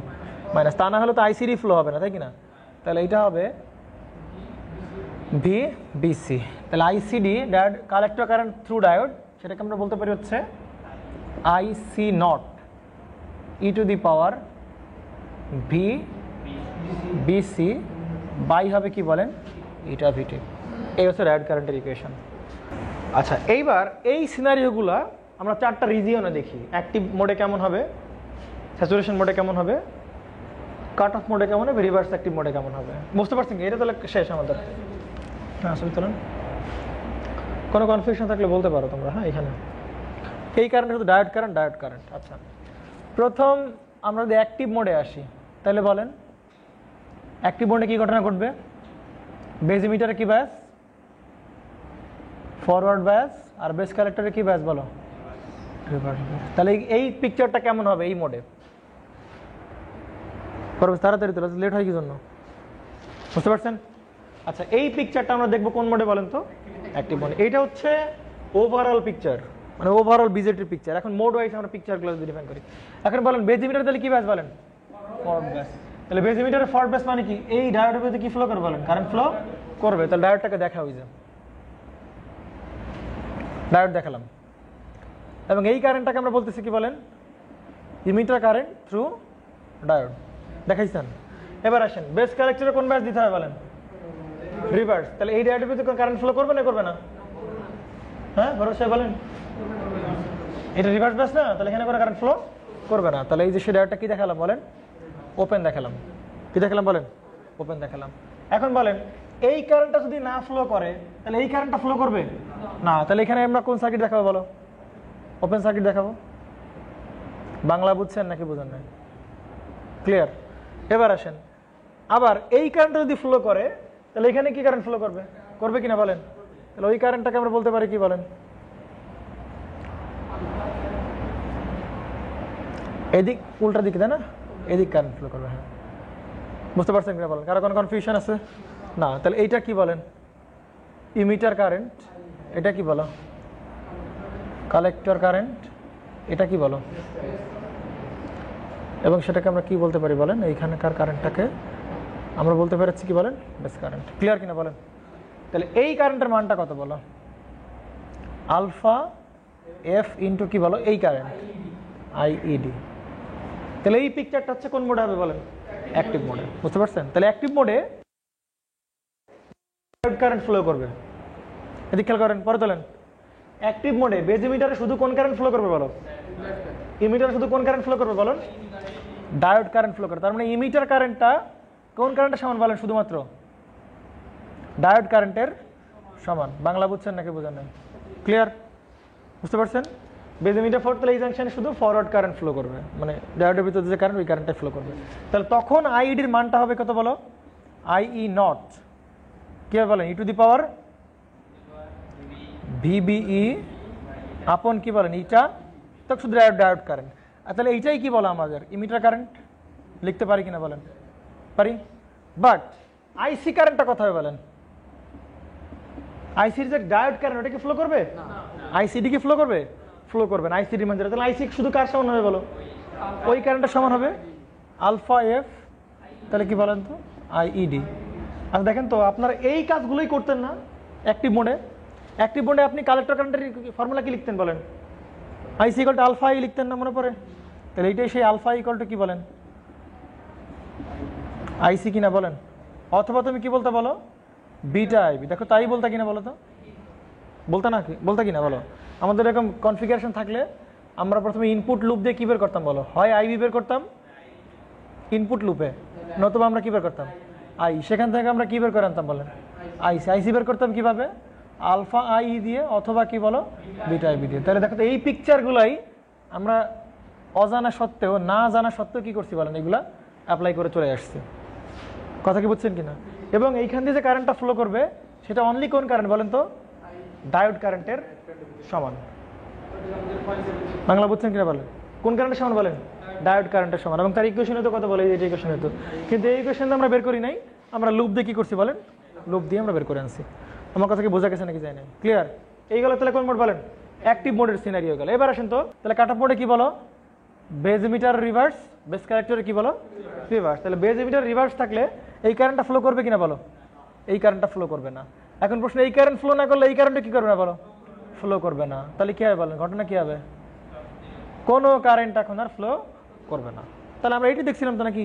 মাইনাস। তা না হলে তো আইসিডি ফ্লো হবে না, তাই কিনা? তাহলে এইটা হবে ভিবিসি। তাহলে ICD diode collector current through diode, সেটাকে আমরা বলতে পারি হচ্ছে IC naught e to the power VBC by হবে কি বলেন ইটা ভিটি। এই হচ্ছে ডায়োড কারেন্টের ইকুয়েশন। আচ্ছা, এইবার এই সিনারিওগুলা আমরা চারটা রিজিয়নে দেখি। অ্যাক্টিভ মোডে কেমন হবে, স্যাচুরেশন মোডে কেমন হবে, কাট অফ মোডে কেমন হবে, রিভার্স অ্যাক্টিভ মোডে কেমন হবে। বুঝতে পারছেন কি? এটা তাহলে শেষ আমাদের। হ্যাঁ, ছবি তোলেন। কোনো কনফিউশন থাকলে বলতে পারো তোমরা। হ্যাঁ, এখানে এই কারেন্ট শুধু ডায়োড কারেন্ট। আচ্ছা, প্রথম আমরা যদি অ্যাক্টিভ মোডে আসি, তাহলে বলেন অ্যাক্টিভ মোডে কি ঘটনা ঘটবে? বেজ ইমিটারে কি ব্যাস? ফরওয়ার্ড ব্যাস। আর বেস কালেক্টরে কি ব্যাস বলো? রিভার্স ব্যাস। তাহলে এই পিকচারটা কেমন হবে এই মোডে? করবে তাড়াতাড়ি, তোলা লেট হয় কি জন্য? বুঝতে পারছেন? আচ্ছা, এই পিকচারটা আমরা দেখবো কোন মোডে বলেন তো? অ্যাক্টিভ মোডে। এইটা হচ্ছে ওভারঅল পিকচার, মানে ওভারঅল বিজেটির পিকচার। এখন মোড ওয়াইজ আমরা পিকচারগুলো ডিফাইন করি। এখন বলেন বেজ ইমিটার তাহলে কি ব্যাস বলেন? ফরওয়ার্ড ব্যাস। তাহলে বেজ ইমিটারের ফরওয়ার্ড ব্যাস মানে কি? এই ডায়োডের মধ্যে কি ফ্লো করবে বলেন? কারেন্ট ফ্লো করবে। তাহলে ডায়োডটাকে দেখা হয়ে যায়, ডায়োড দেখালাম, এবং এই কারেন্টটাকে আমরা বলতেছি কি বলেন? ইমিটার কারেন্ট থ্রু ডায়োড দেখাইছেন। এবার আসেন, বেস কালেক্টরে কোন ব্যাস দিতে হবে বলেন? রিভার্স। তাহলে এই ডায়োডের ভিতরে কারেন্ট ফ্লো করবে না করবে না? হ্যাঁ, ভরসা বলেন, এটা রিভার্স ব্যাস না, তাহলে এখানে কোনো কারেন্ট ফ্লো করবে না। তাহলে এই যে সে ডায়োডটা কি দেখালাম বলেন? ওপেন দেখালাম। কি দেখালাম বলেন? ওপেন দেখালাম। এখন বলেন এই কারেন্টটা যদি না ফ্লো করে, তাহলে এই কারেন্টটা ফ্লো করবে না। তাহলে এখানে আমরা কোন সার্কিট দেখাবো বলো? ওপেন সার্কিট দেখাবো। বাংলা বুঝছেন নাকি বুঝেন না? ক্লিয়ার? এবার আসেন, আবার এই কারেন্টটা যদি ফ্লো করে, তাহলে এখানে কি কারেন্ট ফ্লো করবে? করবে কিনা বলেন? তাহলে ওই কারেন্টটাকে আমরা বলতে পারি কি বলেন? এদিক উল্টা দিকে, তাই না? এদিক কারেন্ট ফ্লো করবে। হ্যাঁ, বুঝতে পারছেন কিনা বলেন? কারো কোনো কনফিউশন আছে না? তাহলে এইটা কি বলেন? Emitter current. এটা কি বলো? Collector current. এটা কি বলো? এবং সেটাকে আমরা কি বলতে পারি বলেন? এইখানকার কারেন্টটাকে আমরা বলতে পারছি কি বলেন? Base current. ক্লিয়ার কিনা বলেন? তাহলে এই কারেন্টের মানটা কত বলো? আলফা এফ ইন্টু কি বলো? এই কারেন্ট আইইডি। তাহলে এই পিকচারটা হচ্ছে কোন মোডে হবে বলেন? অ্যাক্টিভ মোডে। বুঝতে পারছেন? তাহলে অ্যাক্টিভ মোডে কারেন্ট ফ্লো করবে। এদিক খেয়াল করেন, পরে তোলেন। অ্যাক্টিভ মোডে বেজ ইমিটারে শুধু কোন কারেন্ট ফ্লো করবে বলো? ইমিটারে শুধু কোন কারেন্ট ফ্লো করবে বলুন? ডায়োড কারেন্ট ফ্লো করে। তার মানে ইমিটার কারেন্টটা কোন কারেন্টের সমান বলেন? শুধুমাত্র ডায়োড কারেন্টের সমান। বাংলা বুঝছেন নাকি বুঝেন নাই? ক্লিয়ার? বুঝতে পারছেন? বেজ ইমিটার ফর, তাহলে এই জাংশনে শুধু ফরওয়ার্ড কারেন্ট ফ্লো করবে, মানে ডায়োডের ভিতরে যে কারেন্ট ওই কারেন্টটা ফ্লো করবে। তাহলে তখন আইডির মানটা হবে কত বলো? আইই নট কি হবে বলেন? ই টু দি পাওয়ার ভিবিই আপন কি বলেন? ইটা তো শুধু ডায়োড কারেন্ট। আর তাহলে এইটাই কি বলো আমাদের? ইমিটার কারেন্ট লিখতে পারি কিনা বলেন? পারি। বাট আইসি কারেন্টটা কথা হবে বলেন? আইসির যে ডায়োড কারেন্ট ওটা কি ফ্লো করবে? আইসিডি কি ফ্লো করবে? ফ্লো করবে না। আইসিডি মানে তাহলে আইসি শুধু কার সমান হবে বলো? ওই কারেন্টের সমান হবে আলফা এফ। তাহলে কি বলেন তো? আইইডি। আর দেখেন তো, আপনারা এই কাজগুলোই করতেন না অ্যাক্টিভ মোডে? অ্যাক্টিভ মোডে আপনি কালেক্টর কারেন্টের ফর্মুলা কি লিখতেন বলেন? আইসি ইকুয়াল টু আলফা আই লিখতেন না মনে পড়ে? তাহলে এইটাই সেই আলফা ইকুয়াল টু কি বলেন, আইসি কিনা বলেন, অথবা তুমি কি বলতে বলো বিটা আইবি। দেখো তাই বলতা কিনা বলো তো, বলতা না কি বলতা কিনা বলো? আমাদের এরকম কনফিগারেশন থাকলে আমরা প্রথমে ইনপুট লুপ দিয়ে কি বের করতাম বলো? হয় আইবি বের করতাম ইনপুট লুপে, নতুবা আমরা কি বের করতাম আই, সেখান থেকে আমরা কি বের করে আনতাম বলেন আইসি। আইসি বের করতাম কিভাবে? আলফা আই দিয়ে অথবা কি বলো বিটা আইবি দিয়ে। তাহলে দেখো তো এই পিকচারগুলাই আমরা অজানা সত্ত্বেও না জানা সত্ত্বেও কি করছি বলেন এগুলা অ্যাপ্লাই করে চলে আসছে। কথা কি বুঝছেন কিনা? এবং এইখান দিয়ে যে কারেন্টটা ফ্লো করবে সেটা অনলি কোন কারেন্ট বলেন তো? ডায়োড কারেন্টের সমান। বাংলা বুঝছেন কিনা বলেন? কোন কারেন্টের সমান বলেন? ডায়োড কারেন্টের সমান। এবং তার ইকুয়েশনে তো কথা বলে এটা ইকুয়েশনে তো, কিন্তু এই ইকুয়েশনে আমরা বের করি নাই, আমরা লুপ দিয়ে কি করছি বলেন? লুপ দিয়ে আমরা বের করে আনছি। আমার কথা কি বোঝা গেছে নাকি যায় না? ক্লিয়ার? এইগুলো তাহলে কোন মোড বলেন? অ্যাক্টিভ মোডের সিনারিও গেল। এবার আসেন তো তাহলে কাট অফ মোডে কি বলো? বেজ ইমিটার রিভার্স, বেস কালেক্টরে কি বলো রিভার্স। তাহলে বেজ ইমিটার রিভার্স থাকলে এই কারেন্টটা ফ্লো করবে কিনা বলো? এই কারেন্টটা ফ্লো করবে না। এখন প্রশ্ন এই কারেন্ট ফ্লো না করলে এই কারেন্টে কি করবে না বলো? ফ্লো করবে না। তাহলে কি হবে বলেন? ঘটনা কি হবে? কোনো কারেন্ট এখন আর ফ্লো করবে না। তাহলে আমরা এইটি দেখছিলাম তো নাকি?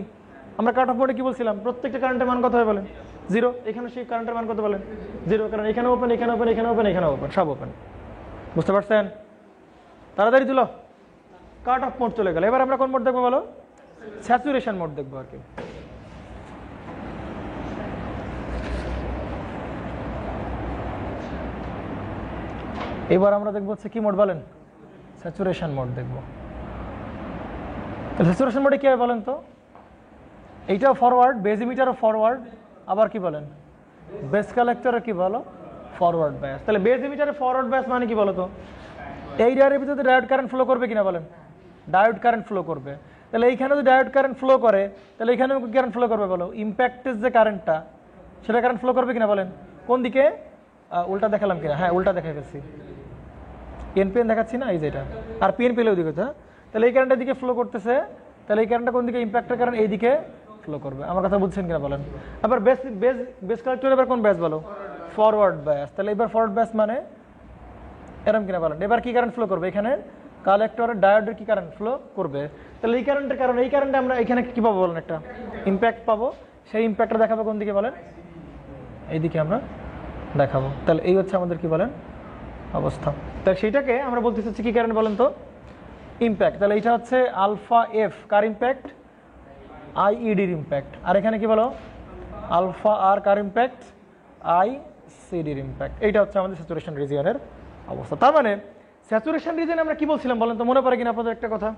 আমরা কাট অফ মোডে কি বলছিলাম? প্রত্যেকটা কারেন্টের মান কত হয় বলেন? জিরো। এখানে সেই কারেন্টের মান কত বলেন? জিরো। কারণ এখানে ওপেন, এখানে ওপেন, এখানে ওপেন, এখানে ওপেন, সব ওপেন। বুঝতে পারছেন? তাড়াতাড়ি তুলো। কাট অফ মোড চলে গেল। এবার আমরা কোন মোড দেখবো বলো? স্যাচুরেশন মোড দেখবো আর কি। এবার আমরা দেখবো হচ্ছে কি মোড বলেন? স্যাচুরেশন মোড দেখবো। স্যাচুরেশন মোডে কি হয় বলেন তো? এইটাও ফরওয়ার্ড, বেজ ইমিটারও ফরওয়ার্ড, আবার কি বলেন বেস কালেক্টরে কি বলো ফরওয়ার্ড বায়াস। তাহলে বেজ ইমিটারে ফরওয়ার্ড বায়াস মানে কি বলো তো? এই ডায়োডের ভিতরে ডায়োড কারেন্ট ফ্লো করবে কিনা বলেন? ডায়োড কারেন্ট ফ্লো করবে। তাহলে এইখানে যদি ডায়োড কারেন্ট ফ্লো করে তাহলে এখানেও কি কারেন্ট ফ্লো করবে বলো? ইম্প্যাক্টের যে কারেন্টটা সেটা কারেন্ট ফ্লো করবে কিনা বলেন? কোন দিকে? উল্টা দেখালাম কিনা? হ্যাঁ উল্টা দেখা গেছি, এনপিএন দেখাচ্ছি না এই যেটা, আর পিএন পেলেও দিকে। তাহলে এই কারেন্টের দিকে ফ্লো করতেছে, তাহলে এই কারেন্টটা কোন দিকে? ইম্প্যাক্টের কারেন্ট এই দিকে ফ্লো করবে। আমার কথা বুঝছেন কিনা বলেন? আবার বেস কালেক্টর এবার কোন ব্যাস বলো? ফরওয়ার্ড ব্যাস। তাহলে এবার ফরওয়ার্ড ব্যাস মানে এরকম কিনা বলেন? এবার কি কারেন্ট ফ্লো করবে? এখানে কালেক্টরের ডায়োডের কি কারেন্ট ফ্লো করবে? তাহলে এই কারেন্টের কারণে এই কারেন্টে আমরা এখানে কি পাবো বলেন? একটা ইম্প্যাক্ট পাবো। সেই ইম্প্যাক্টটা দেখাবো কোন দিকে বলেন? এইদিকে আমরা দেখাবো। তাহলে এই হচ্ছে আমাদের কি বলেন অবস্থা। তাহলে সেইটাকে আমরা বলতে চাচ্ছি কি কারেন্ট বলেন তো? ইম্প্যাক্ট। তাহলে এইটা হচ্ছে আলফা এফ কার ইম্প্যাক্ট? আইইডির ইম্প্যাক্ট। আর এখানে কি বলো? আলফা আর কার ইম্প্যাক্ট? আই সিডির ইম্প্যাক্ট। এইটা হচ্ছে আমাদের স্যাচুরেশন রিজিয়নের অবস্থা। তার মানে স্যাচুরেশন রিজিয়নে আমরা কি বলছিলাম বলেন তো? মনে পড়ে কিনা আপনাদের একটা কথা?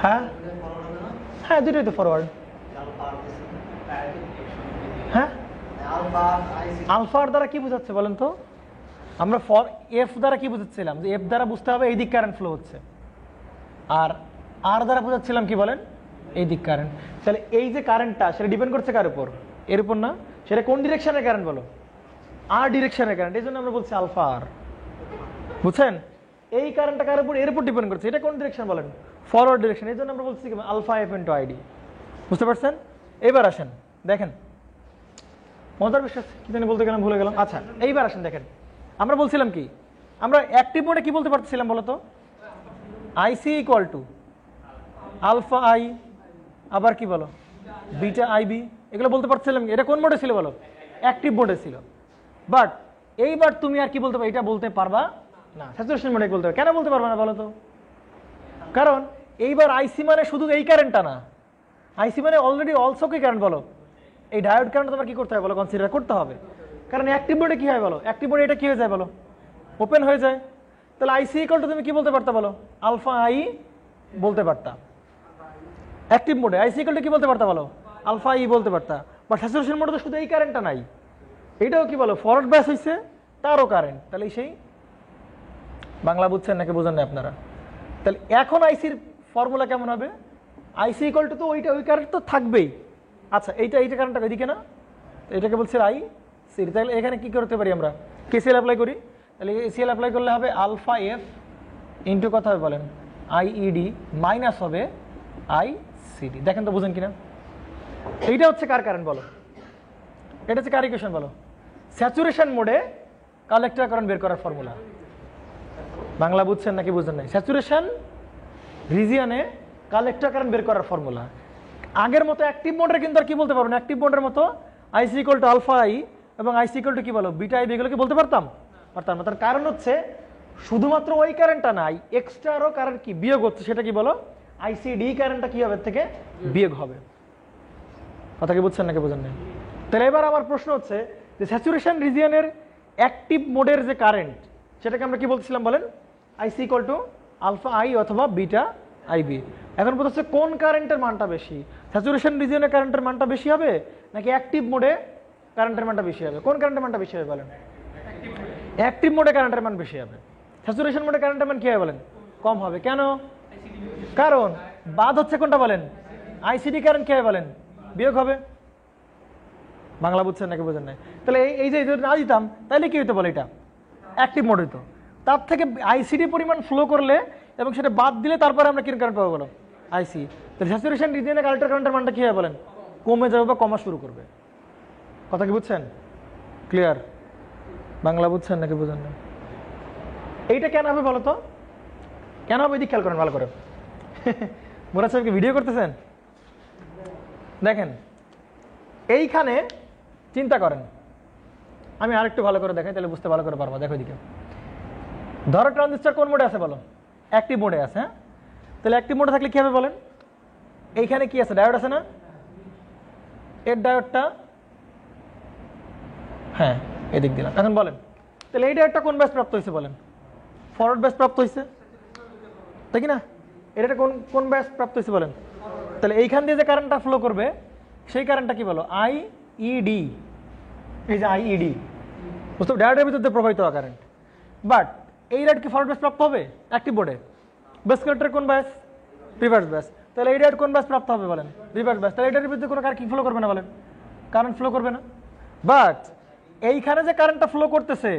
হ্যাঁ হ্যাঁ দুটোই তো ফরওয়ার্ড। হ্যাঁ আলফা আর দ্বারা কি বোঝাচ্ছে বলেন তো? আমরা এফ দ্বারা কি বুঝাচ্ছিলাম? যে এফ দ্বারা বুঝতে হবে এই দিক কারেন্ট ফ্লো হচ্ছে, আর আর দ্বারা বোঝাচ্ছিলাম কি বলেন? এই দিক কারেন্ট। তাহলে এই যে কারেন্টটা সেটা ডিপেন্ড করছে কার উপর? এর উপর না? সেটা কোন ডিরেকশনের কারেন্ট বলো? আর ডিরেকশনের কারেন্ট। এই জন্য আমরা বলছি আলফা আর। বুঝছেন? এই কারেন্টটা কার উপর? এর উপর ডিপেন্ড করছে। এটা কোন ডিরেকশন বলেন? Forward direction. এই জন্য আমরা বলছি আলফা এফ ইন্টু আইডি। বুঝতে পারছেন? এবার আসেন দেখেন, মজার বিশ্বাস কি জানি বলতে গেলাম ভুলে গেলাম। আচ্ছা এইবার আসেন দেখেন, আমরা বলছিলাম কি? আমরা অ্যাক্টিভ মোডে কি বলতে পারছিলাম বলো তো? আইসি ইকুয়াল টু আলফা আই, আবার কি বলো বিটা আইবি, এগুলো বলতে পারছিলাম। এটা কোন মোডে ছিল বলো? অ্যাক্টিভ মোডে ছিল। বাট এইবার তুমি আর কি বলতে পারো? এটা বলতে পারবা না। স্যাচুরেশন মোডে বলতে পারবে। কেন বলতে পারবা না বলো তো? কারণ এইবার আইসি মানে শুধু এই কারেন্টটা না, আইসি মানে অলরেডি অলসো কি কারেন্ট বলো? এই ডায়োড কারেন্ট তোমার কি করতে হবে বলো? কনসিডার করতে হবে। কারণ অ্যাক্টিভ মোডে কি হয় বলো? অ্যাক্টিভ মোডে এটা কি হয়ে যায় বলো? ওপেন হয়ে যায়। তাহলে আইসি ইকুয়াল টু তুমি কি বলতে পারতা বলো? আলফা আই বলতে পারতা। অ্যাক্টিভ মোডে আইসি ইকুয়াল টু কি বলতে পারতা বলো? আলফা আই বলতে পারতা। বাট স্যাচুরেশন মোডে তো শুধু এই কারেন্টটা নাই, এইটাও কি বলো ফরওয়ার্ড ব্যাস হয়েছে, তারও কারেন্ট। তাহলে সেই বাংলা বুঝছেন নাকি বুঝেন না আপনারা? তাহলে এখন আইসির ফর্মুলা কেমন হবে? আইসি ইকুয়াল টু তো ওইটা ওই কারেন্ট তো থাকবেই। আচ্ছা এইটা কারেন্টটা এদিকে না, এটাকে বলছে আই সি। তাহলে এখানে কি করতে পারি আমরা? কেসিএল অ্যাপ্লাই করি। তাহলে এসিএল অ্যাপ্লাই করলে হবে আলফা এফ ইন্টু কথা হবে বলেন আইইডি মাইনাস হবে আই সিডি। দেখেন তো বুঝেন কিনা? এইটা হচ্ছে কার কারেন্ট বলো? এটা হচ্ছে কার ইকুয়েশন বলো? স্যাচুরেশন মোডে কালেক্টর কারেন্ট বের করার ফর্মুলা। বাংলা বুঝছেন নাকি বুঝেন নাই? স্যাচুরেশন রিজিয়নে কালেক্টর কারেন্ট বের করার ফর্মুলা আগের মতো অ্যাক্টিভ মোডের কিন্তু আর কি বলতে পারবো না, অ্যাক্টিভ মোডের মতো আইসি ইকুয়াল টু আলফা আই এবং আইসি ইকুয়াল টু কি বলো বিটা আই, এগুলো কি বলতে পারতাম? পারতাম না। তার কারণ হচ্ছে শুধুমাত্র ওই কারেন্টটা নাই, এক্সট্রা আরও কারেন্ট কি বিয়োগ হচ্ছে, সেটা কি বলো আইসিডি কারেন্টটা কি হবে থেকে বিয়োগ হবে। কথা কি বুঝছেন নাকি বুঝেন নাই? তাহলে এবার আমার প্রশ্ন হচ্ছে যে স্যাচুরেশন রিজিয়নের অ্যাক্টিভ মোডের যে কারেন্ট সেটাকে আমরা কি বলছিলাম বলেন? আইসি ইকুয়াল টু আলফা আই অথবা বিটা আইবি। এখন বলতে হচ্ছে কোন কারেন্টের মানটা বেশি, স্যাচুরেশন রিজিয়নের কারেন্টের মানটা বেশি হবে নাকি অ্যাক্টিভ মোডে কারেন্টের মানটা বেশি হবে? কোন কারেন্টের মানটা বেশি হবে বলেন? অ্যাক্টিভ মোডে কারেন্টের মান বেশি হবে। স্যাচুরেশন মোডে কারেন্টের মান কি হবে বলেন? কম হবে। কেন? কারণ বাদ হচ্ছে কোনটা বলেন? আইসিডি কারেন্ট কি হবে বলেন? বিয়োগ হবে। বাংলা বুঝছেন নাকি বুঝেন নাই? তাহলে এই যে না দিতাম তাহলে কি হতো বলে? এটা অ্যাক্টিভ মোড হইতো। তার থেকে আইসিডি পরিমাণ ফ্লো করলে এবং সেটা বাদ দিলে তারপরে আমরা কিরকম কারেন্ট পাবো বলো? আইসি। তাহলে স্যাচুরেশন রিজিয়নে কালেক্টর কারেন্টের মানটা কি হবে বলেন? কমে যাবে বা কমা শুরু করবে। কথা কি বুঝছেন? ক্লিয়ার? বাংলা বুঝছেন নাকি বুঝেন না? এইটা কেন হবে বলো তো? কেন হবে এদিক খেয়াল করেন ভালো করে। মুরাদ সাহেবকে ভিডিও করতেছেন? দেখেন এইখানে চিন্তা করেন, আমি আরেকটু ভালো করে দেখাই তাহলে বুঝতে ভালো করে পারবো। দেখো এদিকে ধরো ট্রানজিস্টর কোন মোডে আছে বলো? অ্যাক্টিভ মোডে আছে। হ্যাঁ, তাহলে অ্যাক্টিভ মোডে থাকলে কি হবে বলেন? এইখানে কি আছে? ডায়োড আছে না? এর ডায়োডটা হ্যাঁ এদিক দিলাম। এখন বলেন তাহলে এই ডায়োডটা কোন ব্যাস প্রাপ্ত হয়েছে বলেন? ফরওয়ার্ড ব্যাস প্রাপ্ত হয়েছে, তাই কি না? এটা কোন কোন ব্যাস প্রাপ্ত হয়েছে বলেন? তাহলে এইখান দিয়ে যে কারেন্টটা ফ্লো করবে সেই কারেন্টটা কি বলো? আইইডি। এই যে আইইডি বুঝতে ডায়োডের ভিতর দিয়ে প্রবাহিত হওয়া কারেন্ট। বাট এই ডায়োড কি ফরওয়ার্ড ব্যাস প্রাপ্ত হবে অ্যাক্টিভ বোর্ডে? ব্যাস কালেক্টরের কোন ব্যাস? রিভার্স ব্যাস। তাহলে এই ডায়োড কোন ব্যাস প্রাপ্ত হবে বলেন? রিভার্স ব্যাস। তাহলে এটার ভিতরে কোনো কারেন্ট কি ফ্লো করবে না বলেন? কারেন্ট ফ্লো করবে না। বাট এইখানে যে কারেন্টটা ফ্লো করতেছে,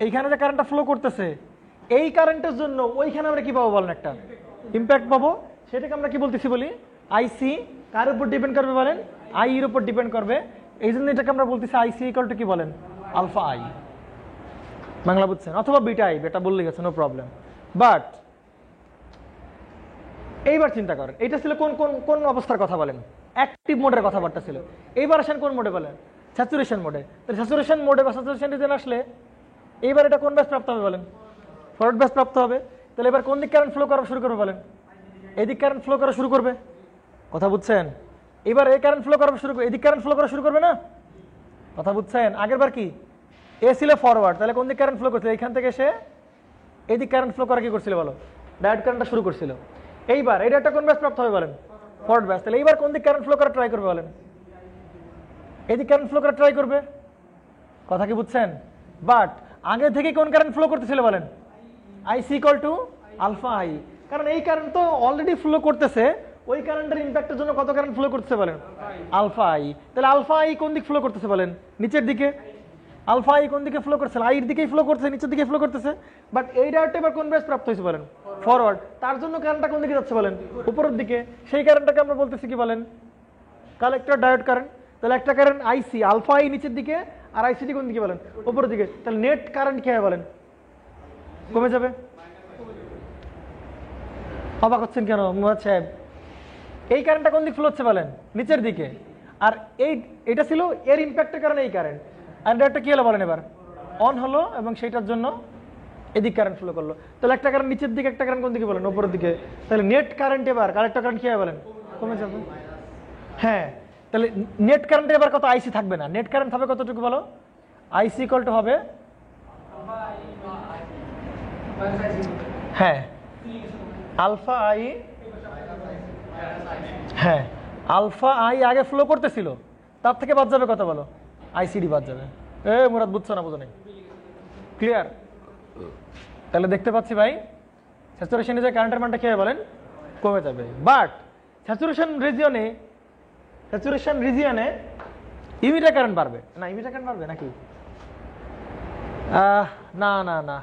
এইখানে যে কারেন্টটা ফ্লো করতেছে এই কারেন্টের জন্য ওইখানে আমরা কি পাবো বলেন? একটা ইম্প্যাক্ট পাবো। সেটাকে আমরা কি বলতেছি বলি? আইসি। কার উপর ডিপেন্ড করবে বলেন? আই এর উপর ডিপেন্ড করবে। এই জন্য এটাকে আমরা বলতেছি আইসি ইকুয়াল টু কি বলেন? Alpha I. বাংলা বুঝছেন? অথবা বিটা আই, এটা বললে গেছে, নো প্রবলেম। বাট এইবার চিন্তা করেন এটা ছিল কোন কোন কোন অবস্থার কথা বলেন? অ্যাক্টিভ মোডের কথাবার্তা ছিল। এইবার আসেন কোন মোডে বলেন? স্যাচুরেশন মোডে। তাহলে স্যাচুরেশন মোডে বা স্যাচুরেশন রিজিয়ন আসলে এইবার এটা কোন ব্যাস প্রাপ্ত হবে বলেন? ফরওয়ার্ড ব্যাস প্রাপ্ত হবে। তাহলে এবার কোন দিক কারেন্ট ফ্লো করা শুরু করবে বলেন? এদিক কারেন্ট ফ্লো করা শুরু করবে। কথা বুঝছেন? এবার এই কারেন্ট ফ্লো করা শুরু করবে, এদিক কারেন্ট ফ্লো করা শুরু করবে না? কথা বুঝছেন? আগের বার কি এ ছিল ফরওয়ার্ড, তাহলে কোন দিক কারেন্ট ফ্লো করছিল? এইখান থেকে এসে এদিক কারেন্ট ফ্লো করা কি করছিল বলো? ডায়োড কারেন্টটা শুরু করছিল। এইবার এটা একটা কোন ব্যাস প্রাপ্ত হবে বলেন? ফরওয়ার্ড ব্যাস। তাহলে এইবার কোন দিক কারেন্ট ফ্লো করা ট্রাই করবে বলেন? এদিক কারেন্ট ফ্লো করা ট্রাই করবে। কথা কি বুঝছেন? বাট আগে থেকে কোন কারেন্ট ফ্লো করতেছিল বলেন? আইসি ইকুয়াল টু আলফা আই। কারণ এই কারেন্ট তো অলরেডি ফ্লো করতেছে, ওই কারেন্টের ইম্প্যাক্টের জন্য কত কারেন্ট ফ্লো করতেছে বলেন? Alpha I. তাহলে আলফা আই কোন দিক ফ্লো করতেছে বলেন? নিচের দিকে। আলফা আই কোন দিকে ফ্লো করছে? আই এর দিকেই ফ্লো করতেছে, নিচের দিকে ফ্লো করতেছে। বাট এই ডায়োডটা এবার কোন ব্যাস প্রাপ্ত হয়েছে বলেন? ফরওয়ার্ড। তার জন্য কারেন্টটা কোন দিকে যাচ্ছে বলেন? উপরের দিকে। সেই কারেন্টটাকে আমরা বলতেছি কি বলেন? Collector diode current. তাহলে একটা কারেন্ট আইসি, আলফা আই নিচের দিকে আর আইসিডি কোন দিকে বলেন? উপরের দিকে। তাহলে নেট কারেন্ট কি হয় বলেন? কমে যাবে। অবাক হচ্ছেন কেন মুরাদ সাহেব? এই কারেন্টটা কোন দিক ফ্লো হচ্ছে বলেন? নিচের দিকে। আর এটা ছিল এর ইম্প্যাক্টের কারণে এই কারেন্ট। আর এটা কি হলো বলেন? এবার অন হলো এবং সেইটার জন্য এদিক কারেন্ট ফ্লো করলো। তাহলে একটা কারেন্ট নিচের দিকে, একটা কারেন্ট কোন দিকে বলেন? উপরের দিকে। তাহলে নেট কারেন্ট এবার কালেক্টর কারেন্ট কি হয় বলেন? কমে যাবে। হ্যাঁ, তাহলে নেট কারেন্টে এবার কত? আইসি থাকবে না, নেট কারেন্ট হবে কতটুকু বলো? আইসি ইকুয়াল টু হবে হ্যাঁ আলফা আই। হ্যাঁ, আলফা আই আগে ফ্লো করতেছিল, তার থেকে বাদ যাবে কত বলো? আইসিডি বাদ যাবে। মুরাদ বুঝছো না? বুঝো নাই? ক্লিয়ার? তাহলে দেখতে পাচ্ছি ভাই স্যাচুরেশনে যে কারেন্টের মানটা কি হবে বলেন? কমে যাবে। বাট স্যাচুরেশন রিজিয়নে ইমিটার কারেন্ট বাড়বে না? ইমিটার কারেন্ট বাড়বে নাকি? না না না,